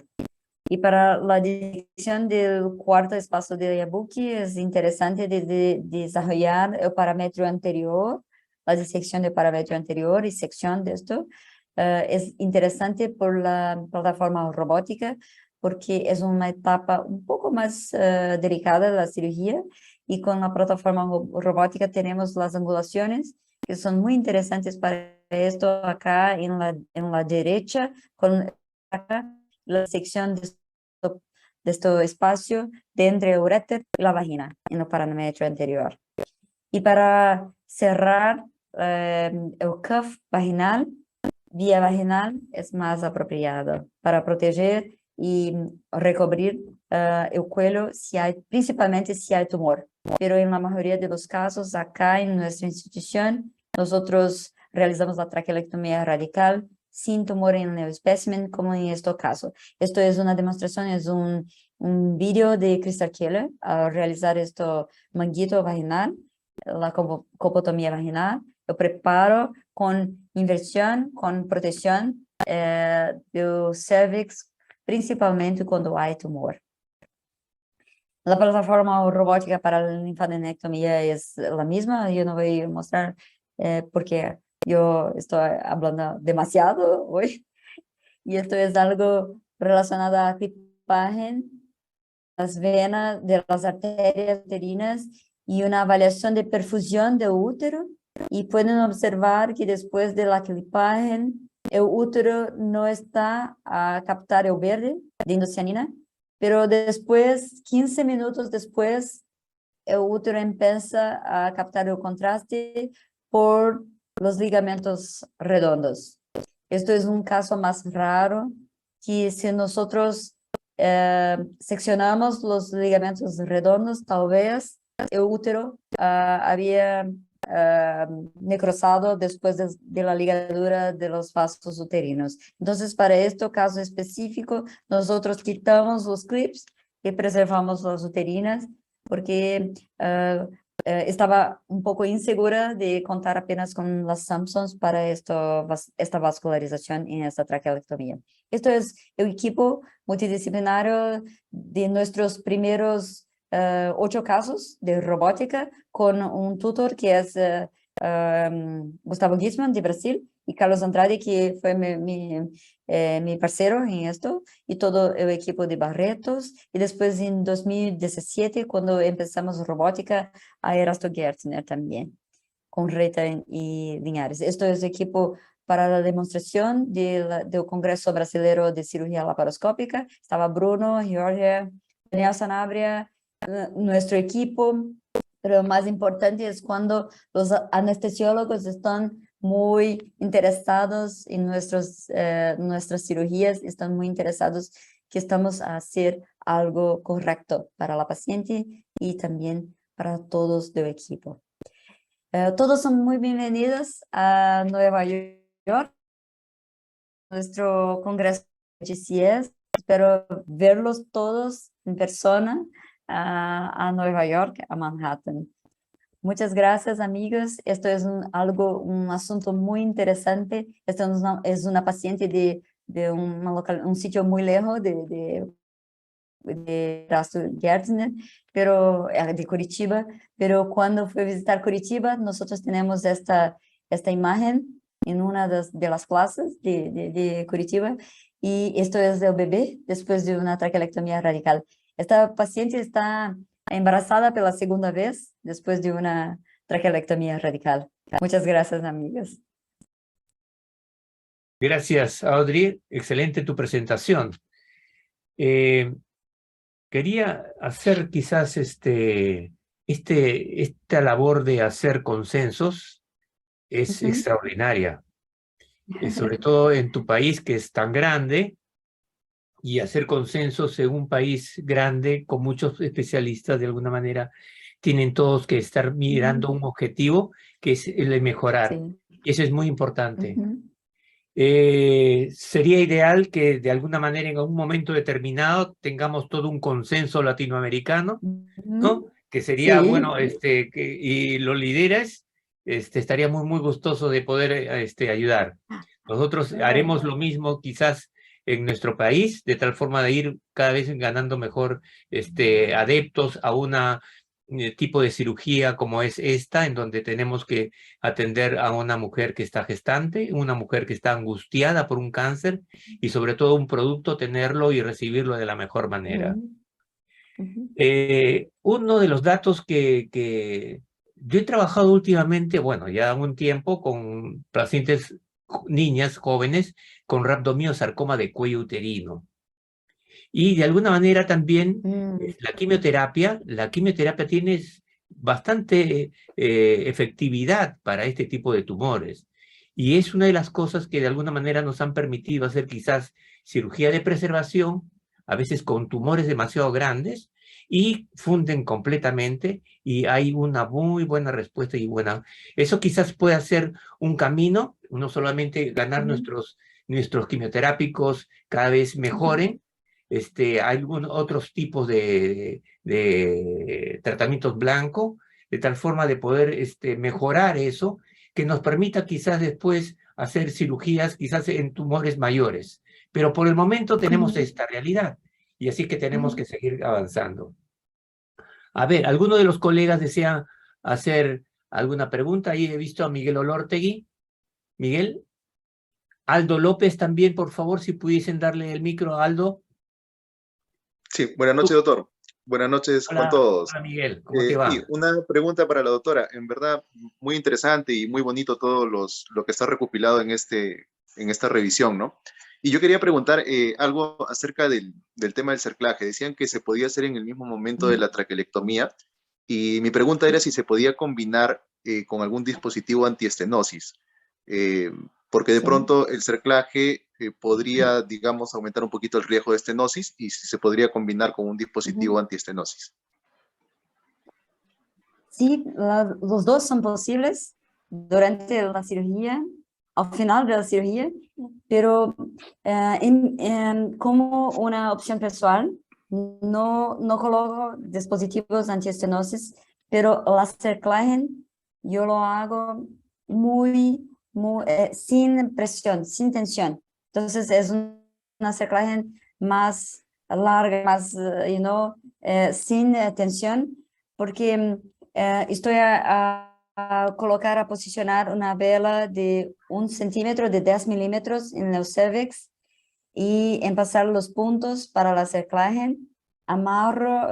Y para la disección del cuarto espacio de Yabuki es interesante desarrollar el parámetro anterior, la disección del parámetro anterior y sección de esto. Es interesante por la plataforma robótica, porque es una etapa un poco más delicada de la cirugía, y con la plataforma robótica tenemos las angulaciones que son muy interesantes para esto acá en la derecha, con la sección de este espacio de entre el uréter y la vagina en el parámetro anterior. Y para cerrar el cuff vaginal, vía vaginal es más apropiado para proteger y recubrir el cuello, principalmente si hay tumor. Pero en la mayoría de los casos, acá en nuestra institución, nosotros realizamos la traqueolectomía radical sin tumor en el espécimen, como en este caso. Esto es una demostración, es un vídeo de Crystal Keller al realizar esto manguito vaginal, la copotomía vaginal. Yo preparo con inversión, con protección del cervix, principalmente cuando hay tumor. La plataforma robótica para la linfadenectomía es la misma. Yo no voy a mostrar porque yo estoy hablando demasiado hoy. Y esto es algo relacionado a clipaje, las venas de las arterias uterinas y una avaliación de perfusión del útero. Y pueden observar que después de la clipaje, el útero no está a captar el verde de indocianina, pero después, 15 minutos después, el útero empieza a captar el contraste por los ligamentos redondos. Esto es un caso más raro, que si nosotros seccionamos los ligamentos redondos, tal vez el útero había necrosado después de la ligadura de los vasos uterinos. Entonces, para este caso específico, nosotros quitamos los clips y preservamos las uterinas, porque estaba un poco insegura de contar apenas con las Samsons para esta vascularización en esta traqueolectomía. Esto es el equipo multidisciplinario de nuestros primeros 8 casos de robótica, con un tutor que es Gustavo Gisman de Brasil y Carlos Andrade, que fue mi parcero en esto, y todo el equipo de Barretos. Y después en 2017, cuando empezamos robótica, a Erasto Gertzner también, con Rita y Linares. Esto es equipo para la demostración del Congreso Brasileiro de Cirugía Laparoscópica. Estaba Bruno, Georgia, Daniel Sanabria, nuestro equipo. Pero lo más importante es cuando los anestesiólogos están muy interesados en nuestras cirugías, están muy interesados que estamos a hacer algo correcto para la paciente y también para todos del equipo. Todos son muy bienvenidos a Nueva York, nuestro congreso de GCS. Espero verlos todos en persona a Nueva York, a Manhattan. Muchas gracias, amigos. Esto es un asunto muy interesante. Esta es una paciente de un sitio muy lejos de Erasto Gertzner, pero de Curitiba. Pero cuando fui a visitar Curitiba, nosotros tenemos esta imagen en una de las clases de Curitiba, y esto es el bebé después de una traqueolectomía radical. Esta paciente está embarazada por la segunda vez después de una traqueolectomía radical. Muchas gracias, amigos. Gracias, Audrey. Excelente tu presentación. Quería hacer quizás esta labor de hacer consensos es extraordinaria. Sobre todo en tu país, que es tan grande, y hacer consensos en un país grande con muchos especialistas, de alguna manera, tienen todos que estar mirando un objetivo, que es el de mejorar. Sí. Y eso es muy importante. Sería ideal que de alguna manera en un momento determinado tengamos todo un consenso latinoamericano, ¿no? Que sería, Sí. bueno, y los líderes, estaría muy, muy gustoso de poder ayudar. Nosotros haremos lo mismo quizás en nuestro país, de tal forma de ir cada vez ganando mejor adeptos a una tipo de cirugía como es esta, en donde tenemos que atender a una mujer que está gestante, una mujer que está angustiada por un cáncer, y sobre todo un producto, tenerlo y recibirlo de la mejor manera. Uno de los datos que yo he trabajado últimamente, bueno, ya un tiempo, con pacientes niñas jóvenes con rhabdomyosarcoma de cuello uterino. Y de alguna manera también la quimioterapia tiene bastante efectividad para este tipo de tumores. Y es una de las cosas que de alguna manera nos han permitido hacer quizás cirugía de preservación, a veces con tumores demasiado grandes, y funden completamente y hay una muy buena respuesta y buena. Eso quizás pueda ser un camino, no solamente ganar nuestros quimioterápicos cada vez mejoren, hay algunos otros tipos de tratamientos blancos, de tal forma de poder mejorar eso, que nos permita quizás después hacer cirugías, quizás en tumores mayores. Pero por el momento tenemos esta realidad, y así que tenemos que seguir avanzando. A ver, ¿alguno de los colegas desea hacer alguna pregunta? Ahí he visto a Miguel Olortegui. Miguel. Aldo López también, por favor, si pudiesen darle el micro a Aldo. Sí, buenas noches, doctor. Buenas noches con Hola, todos. hola Miguel, ¿cómo te va? Sí, una pregunta para la doctora. En verdad, muy interesante y muy bonito todo lo que está recopilado en esta revisión, ¿no? Y yo quería preguntar algo acerca del tema del cerclaje. Decían que se podía hacer en el mismo momento de la traquelectomía, y mi pregunta era si se podía combinar con algún dispositivo antiestenosis, eh, porque de Sí. pronto el cerclaje podría, digamos, aumentar un poquito el riesgo de estenosis, y si se podría combinar con un dispositivo antiestenosis. Sí, los dos son posibles durante la cirugía, al final de la cirugía, pero como una opción personal, no coloco dispositivos antiestenosis, pero la cerclaje yo lo hago sin presión, sin tensión. Entonces es una cerclaje más larga, más, sin tensión, porque estoy a colocar, a posicionar una vela de 1 centímetro, de 10 milímetros en el cervix, y en pasar los puntos para la cerclaje, amarro,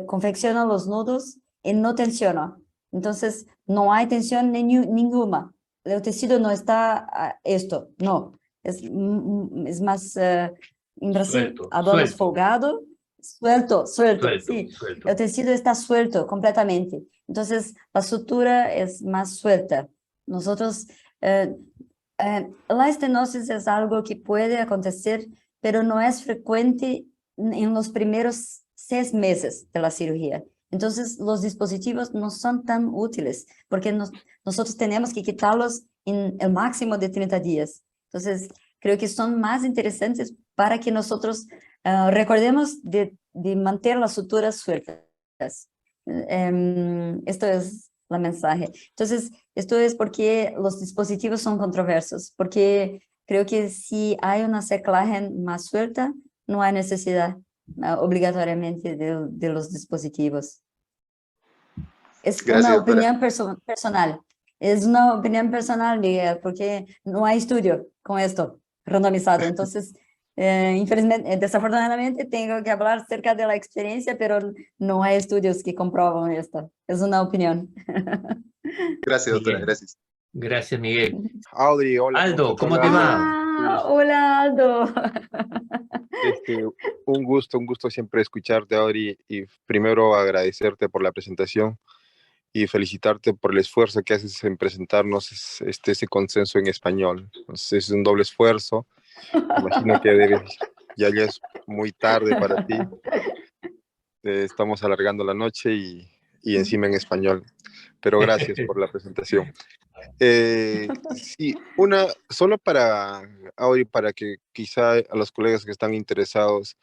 confecciono los nudos y no tensiono. Entonces, no hay tensión ninguna. El tejido no está no. Es más, en Brasil, Suelto, hablamos suelto, folgado, suelto, sí. suelto. El tejido está suelto completamente. Entonces, la sutura es más suelta. Nosotros, la estenosis es algo que puede acontecer, pero no es frecuente en los primeros 6 meses de la cirugía. Entonces, los dispositivos no son tan útiles, porque nosotros tenemos que quitarlos en el máximo de 30 días. Entonces, creo que son más interesantes para que nosotros recordemos de mantener las suturas sueltas. Esto es la mensaje. Entonces, esto es porque los dispositivos son controversos, porque creo que si hay una cerclaje más suelta, no hay necesidad obligatoriamente de los dispositivos. Es Gracias, una doctora. opinión personal. Es una opinión personal, Miguel, porque no hay estudio con esto randomizado. Entonces, infelizmente, desafortunadamente, tengo que hablar acerca de la experiencia, pero no hay estudios que comprueban esto. Es una opinión. Gracias, doctora. Miguel. Gracias. Gracias, Miguel. Audrey, hola, Aldo, ¿cómo te Aldo. va? Hola, Aldo. Un gusto siempre escucharte, Audrey, y primero agradecerte por la presentación y felicitarte por el esfuerzo que haces en presentarnos ese consenso en español. Entonces, es un doble esfuerzo. Imagino que ya es muy tarde para ti. Estamos alargando la noche y encima en español. Pero gracias por la presentación. Sí, solo Auri, para que quizá a los colegas que están interesados,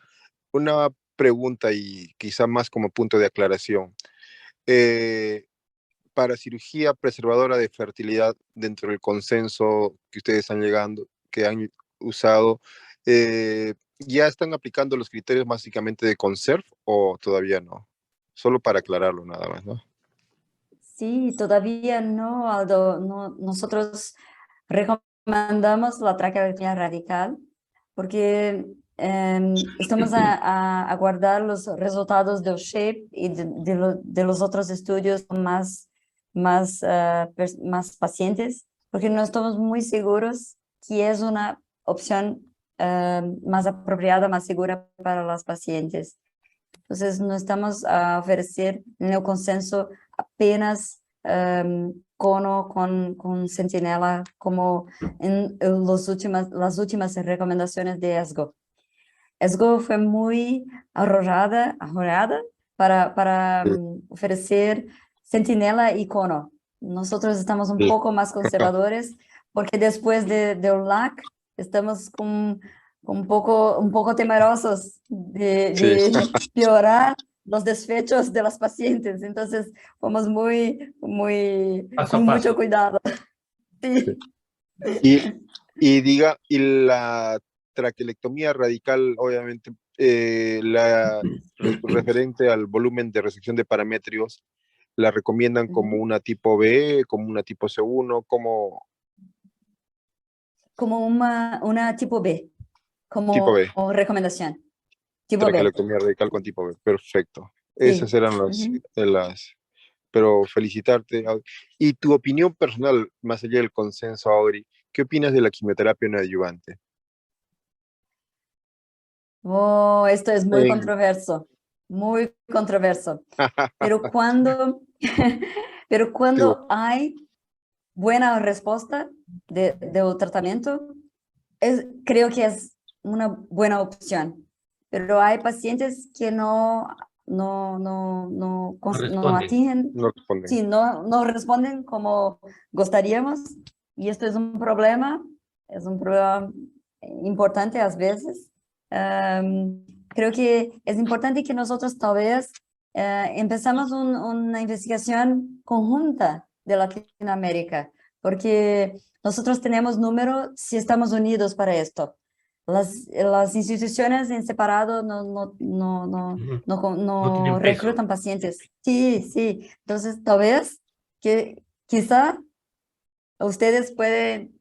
una pregunta y quizá más como punto de aclaración. Para cirugía preservadora de fertilidad, dentro del consenso que ustedes que han usado, ¿ya están aplicando los criterios básicamente de CONSERV o todavía no? Solo para aclararlo nada más, ¿no? Sí, todavía no, Aldo. Nosotros recomendamos la traqueotomía radical porque estamos a aguardar los resultados del SHAPE y de los otros estudios más pacientes, porque no estamos muy seguros que es una opción más apropiada, más segura para los pacientes. Entonces, no estamos a ofrecer en el consenso apenas cono con centinela como en las últimas recomendaciones de ESGO. ESGO fue muy ahorrada para Sí, ofrecer Centinela y Cono. Nosotros estamos un sí, poco más conservadores porque después de UNLAC estamos un poco temerosos sí. de piorar los desfechos de los pacientes. Entonces, vamos Paso a con mucho paso. cuidado. Sí. Sí. Y, y la traquelectomía radical, obviamente, referente al volumen de resección de paramétricos, ¿la recomiendan como Ujú. una tipo B, como una tipo C1, como Como una tipo B, tipo como B? recomendación. Tipo B, Traquelectomía radical con tipo B. Perfecto. Esas sí. eran Ujú. pero felicitarte. Y tu opinión personal, más allá del consenso, Auri, ¿qué opinas de la quimioterapia neoadyuvante? Oh, esto es En- muy controverso. Pero pero Sí, cuando hay buena respuesta del tratamiento, creo que es una buena opción. Pero hay pacientes que No no responden. atienden, no responden. sí, no responden como gustaríamos. Y esto es un problema importante a veces. Creo que es importante que nosotros tal vez empezamos una investigación conjunta de Latinoamérica, porque nosotros tenemos número si estamos unidos para esto. Las instituciones en separado Ujú. No no tienen peso. reclutan pacientes. Sí, sí. Entonces, tal vez que quizá ustedes pueden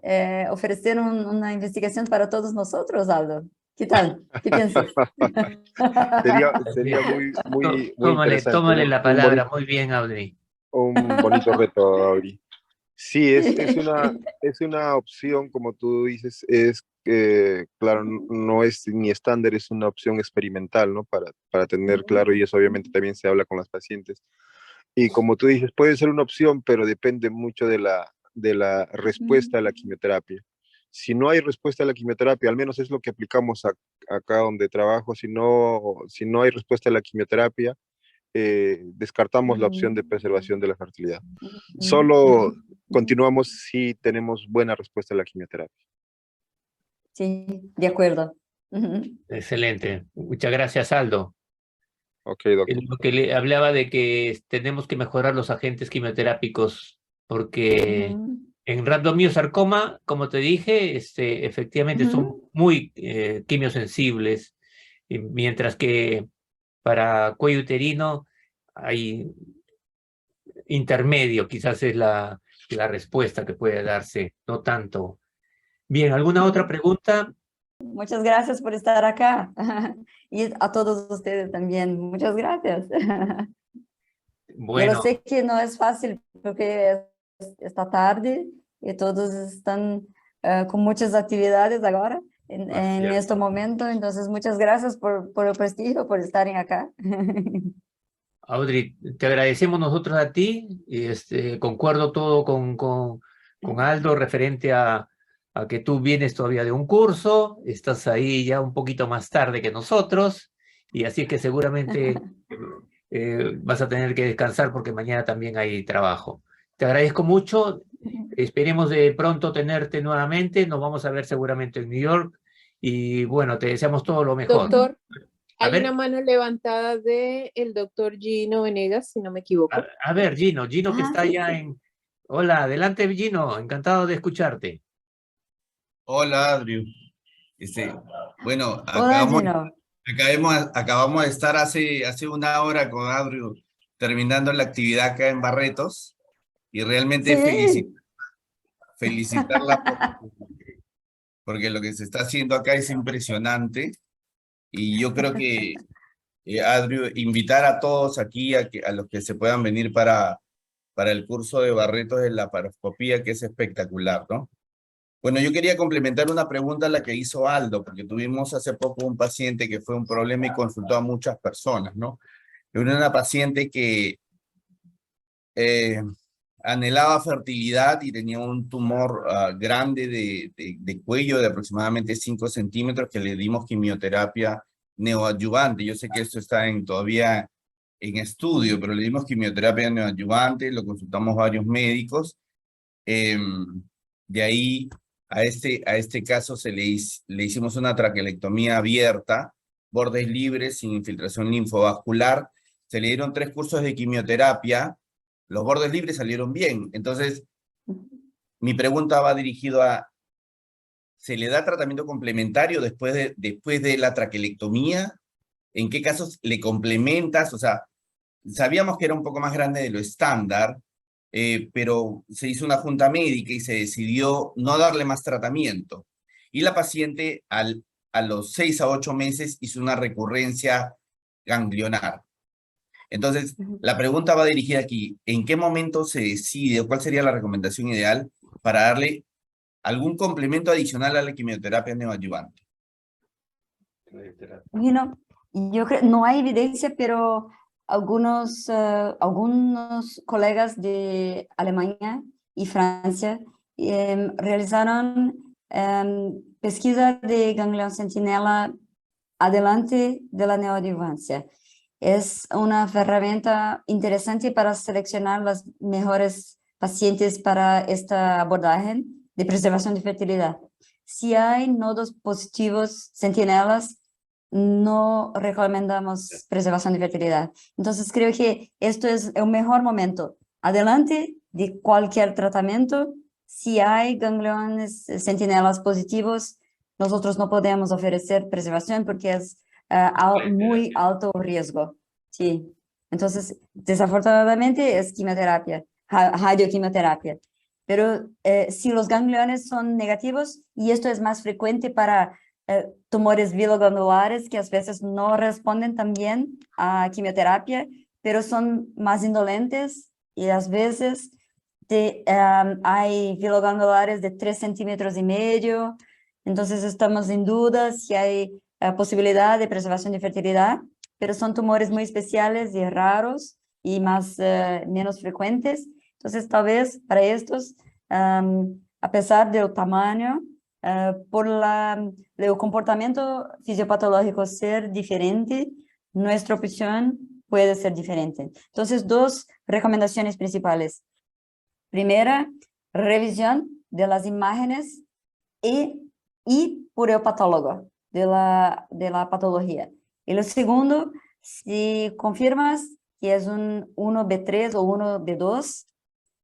ofrecer una investigación para todos nosotros, Aldo. ¿Qué tal? ¿Qué piensas? Sería muy Tómale, interesante, tómale la palabra. Muy bien, Audrey. un bonito reto, Auri. Sí, Sí. es una opción, como tú dices, claro, no es ni estándar, es una opción experimental, ¿no? Para tener claro, y eso obviamente también se habla con los pacientes. Y como tú dices, puede ser una opción, pero depende mucho de la respuesta a la quimioterapia. Si no hay respuesta a la quimioterapia, al menos es lo que aplicamos acá donde trabajo, si no hay respuesta a la quimioterapia, descartamos la opción de preservación de la fertilidad. Solo continuamos si tenemos buena respuesta a la quimioterapia. Sí, de acuerdo. Excelente. Muchas gracias, Aldo. Ok, doctor. Lo que le hablaba de que tenemos que mejorar los agentes quimioterápicos, porque en rhabdomyosarcoma, como te dije, efectivamente son muy quimiosensibles, y mientras que para cuello uterino hay intermedio, quizás es la respuesta que puede darse, no tanto. Bien, ¿alguna otra pregunta? Muchas gracias por estar acá. Y a todos ustedes también. Muchas gracias. Yo lo Bueno, sé que no es fácil porque esta tarde y todos están con muchas actividades ahora es en este cierto. momento. Entonces, muchas gracias por el prestigio, por estar acá. Audrey, te agradecemos nosotros a ti y concuerdo todo con Aldo referente a que tú vienes todavía de un curso, estás ahí ya un poquito más tarde que nosotros y así que seguramente vas a tener que descansar porque mañana también hay trabajo. Te agradezco mucho, esperemos de pronto tenerte nuevamente, nos vamos a ver seguramente en New York y bueno, te deseamos todo lo mejor. Doctor, A hay una ver. mano levantada de el doctor Gino Venegas, si no me equivoco. A ver, Gino que Ah, está sí, allá sí. en... Hola, adelante Gino, encantado de escucharte. Hola, Adriu. Este, bueno, Hola, Gino. acabamos de estar hace una hora con Adriu terminando la actividad acá en Barretos y realmente Sí. felicitarla porque lo que se está haciendo acá es impresionante y yo creo que, Adriu, invitar a todos aquí a los que se puedan venir para el curso de Barretos de la paroscopía, que es espectacular, ¿no? Bueno, yo quería complementar una pregunta a la que hizo Aldo, porque tuvimos hace poco un paciente que fue un problema y consultó a muchas personas, ¿no? Era una paciente que anhelaba fertilidad y tenía un tumor grande de cuello de aproximadamente 5 centímetros que le dimos quimioterapia neoadyuvante. Yo sé que esto está todavía en estudio, pero le dimos quimioterapia neoadyuvante, lo consultamos varios médicos. De ahí a este caso le hicimos una traquelectomía abierta, bordes libres, sin infiltración linfovascular. Se le dieron 3 cursos de quimioterapia. Los bordes libres salieron bien. Entonces, mi pregunta va dirigido a, ¿se le da tratamiento complementario después de la traquelectomía? ¿En qué casos le complementas? O sea, sabíamos que era un poco más grande de lo estándar, pero se hizo una junta médica y se decidió no darle más tratamiento. Y la paciente a los 6 a 8 meses hizo una recurrencia ganglionar. Entonces, la pregunta va dirigida aquí, ¿en qué momento se decide o cuál sería la recomendación ideal para darle algún complemento adicional a la quimioterapia neoadyuvante? Bueno, yo creo, no hay evidencia, pero algunos colegas de Alemania y Francia realizaron pesquisa de ganglión centinela adelante de la neoadjuvancia. Es una herramienta interesante para seleccionar las mejores pacientes para esta abordaje de preservación de fertilidad. Si hay nodos positivos centinelas, no recomendamos preservación de fertilidad. Entonces creo que esto es el mejor momento. Adelante de cualquier tratamiento, si hay gangliones centinelas positivos, nosotros no podemos ofrecer preservación porque es muy alto riesgo. Sí. Entonces, desafortunadamente es quimioterapia, radioquimioterapia. Pero si los gangliones son negativos, y esto es más frecuente para tumores viloglandulares que a veces no responden también a quimioterapia, pero son más indolentes y a veces hay viloglandulares de 3,5 centímetros. Entonces estamos en duda si hay posibilidad de preservación de fertilidad, pero son tumores muy especiales y raros y menos frecuentes. Entonces tal vez para estos, a pesar del tamaño, por el comportamiento fisiopatológico ser diferente, nuestra opción puede ser diferente. Entonces, 2 recomendaciones principales. Primera, revisión de las imágenes y por el patólogo de la patología. Y lo segundo, si confirmas que es un 1B3 o 1B2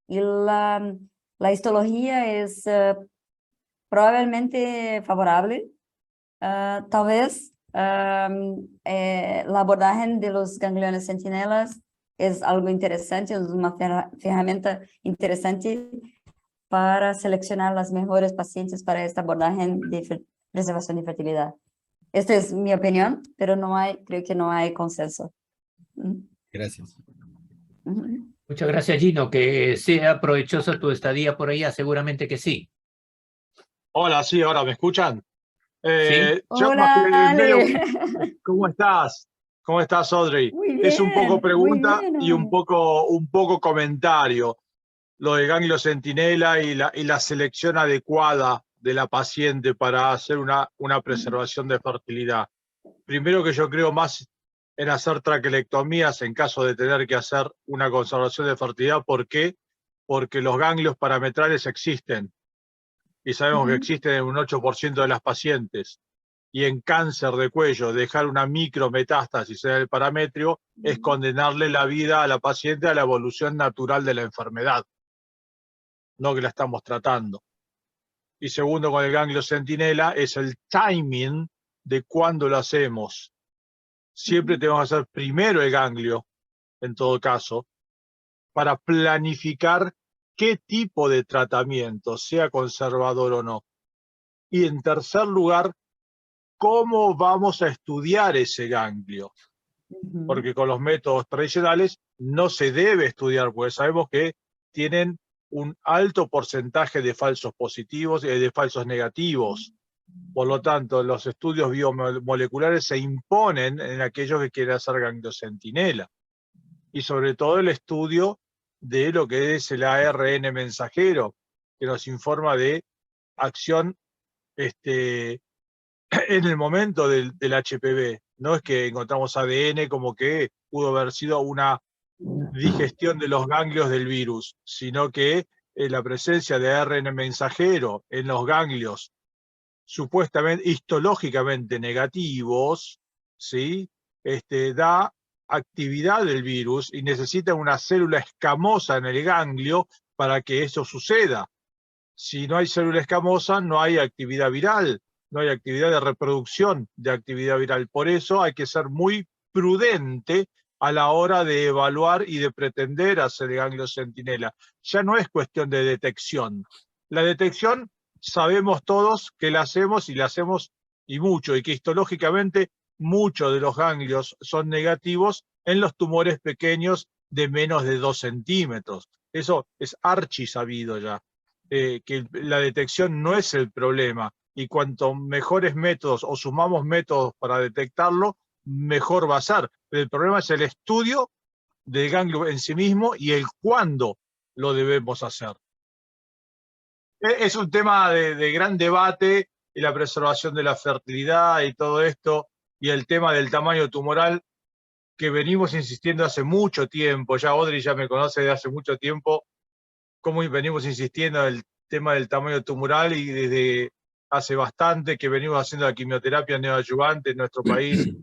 y la histología es probablemente favorable, tal vez la abordaje de los gangliones centinelas es algo interesante, es una herramienta interesante para seleccionar las mejores pacientes para esta abordaje de preservación de fertilidad. Esta es mi opinión, pero creo que no hay consenso. Gracias. Muchas gracias, Gino. Que sea provechosa tu estadía por allá, seguramente que sí. Hola, sí, ahora me escuchan. Sí. Hola, Ale. ¿Cómo estás? ¿Cómo estás, Audrey? Muy Es un poco bien, pregunta muy bien, y un poco comentario. Lo de ganglio centinela y la selección adecuada de la paciente para hacer una preservación de fertilidad. Primero, que yo creo más en hacer traquelectomías en caso de tener que hacer una conservación de fertilidad. ¿Por qué? Porque los ganglios parametrales existen. Y sabemos que existen en un 8% de las pacientes. Y en cáncer de cuello, dejar una micrometástasis en el parametrio es condenarle la vida a la paciente a la evolución natural de la enfermedad, no que la estamos tratando. Y segundo, con el ganglio centinela, es el timing de cuándo lo hacemos. Siempre tenemos que hacer primero el ganglio, en todo caso, para planificar qué tipo de tratamiento, sea conservador o no. Y en tercer lugar, cómo vamos a estudiar ese ganglio. Porque con los métodos tradicionales no se debe estudiar, porque sabemos que tienen un alto porcentaje de falsos positivos y de falsos negativos. Por lo tanto, los estudios biomoleculares se imponen en aquellos que quieren hacer gangliocentinela. Y sobre todo el estudio de lo que es el ARN mensajero, que nos informa de acción en el momento del HPV. No es que encontramos ADN como que pudo haber sido una digestión de los ganglios del virus, sino que la presencia de ARN mensajero en los ganglios supuestamente histológicamente negativos, ¿sí? Da actividad del virus y necesita una célula escamosa en el ganglio para que eso suceda. Si no hay célula escamosa, no hay actividad viral, no hay actividad de reproducción de actividad viral. Por eso hay que ser muy prudente a la hora de evaluar y de pretender hacer el ganglio centinela. Ya no es cuestión de detección. La detección sabemos todos que la hacemos y mucho, y que histológicamente muchos de los ganglios son negativos en los tumores pequeños de menos de 2 centímetros. Eso es archisabido ya, que la detección no es el problema, y cuanto mejores métodos o sumamos métodos para detectarlo, mejor va a ser. El problema es el estudio del ganglio en sí mismo y el cuándo lo debemos hacer. Es un tema de gran debate, y la preservación de la fertilidad y todo esto, y el tema del tamaño tumoral, que venimos insistiendo hace mucho tiempo. Ya Audrey ya me conoce de hace mucho tiempo, cómo venimos insistiendo en el tema del tamaño tumoral, y desde hace bastante que venimos haciendo la quimioterapia neoadyuvante en nuestro país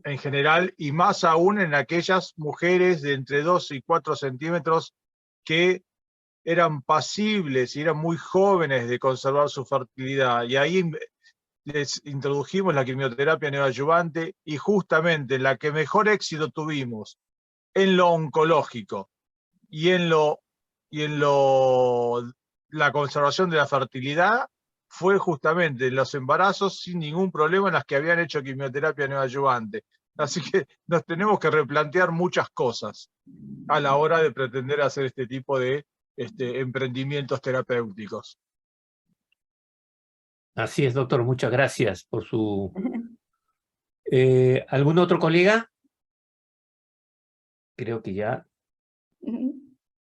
en general, y más aún en aquellas mujeres de entre 2 y 4 centímetros que eran pasibles y eran muy jóvenes de conservar su fertilidad. Y ahí les introdujimos la quimioterapia neoadyuvante, y justamente la que mejor éxito tuvimos en lo oncológico y en la conservación de la fertilidad fue justamente en los embarazos sin ningún problema en las que habían hecho quimioterapia neoadyuvante. Así que nos tenemos que replantear muchas cosas a la hora de pretender hacer este tipo de emprendimientos terapéuticos. Así es, doctor. Muchas gracias por su... ¿Algún otro colega? Creo que ya.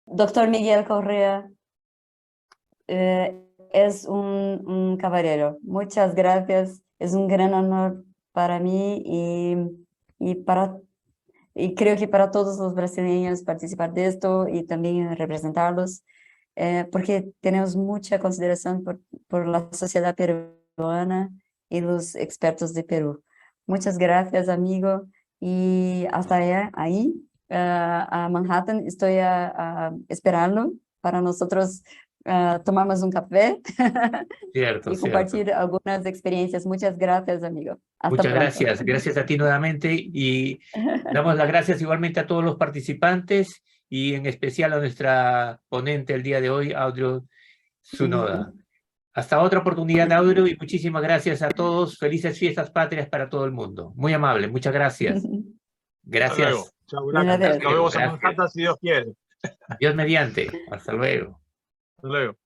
Doctor Miguel Correa, es un caballero. Muchas gracias. Es un gran honor para mí y creo que para todos los brasileños participar de esto y también representarlos, porque tenemos mucha consideración por la sociedad peruana y los expertos de Perú. Muchas gracias, amigo, y hasta allá, ahí, a Manhattan, estoy esperando para nosotros tomarnos un café Cierto, y cierto. compartir algunas experiencias. Muchas gracias, amigo. Hasta Muchas pronto. gracias. Gracias a ti nuevamente, y damos las gracias igualmente a todos los participantes, y en especial a nuestra ponente el día de hoy, Audrey Zunoda. Hasta otra oportunidad, Audrey, y muchísimas gracias a todos. Felices fiestas patrias para todo el mundo. Muy amable, muchas gracias. Hasta luego. Gracias. Chao, gracias. Gracias. Nos vemos en Gracias. Manhattan si Dios quiere. Dios mediante. Hasta luego. Hasta luego.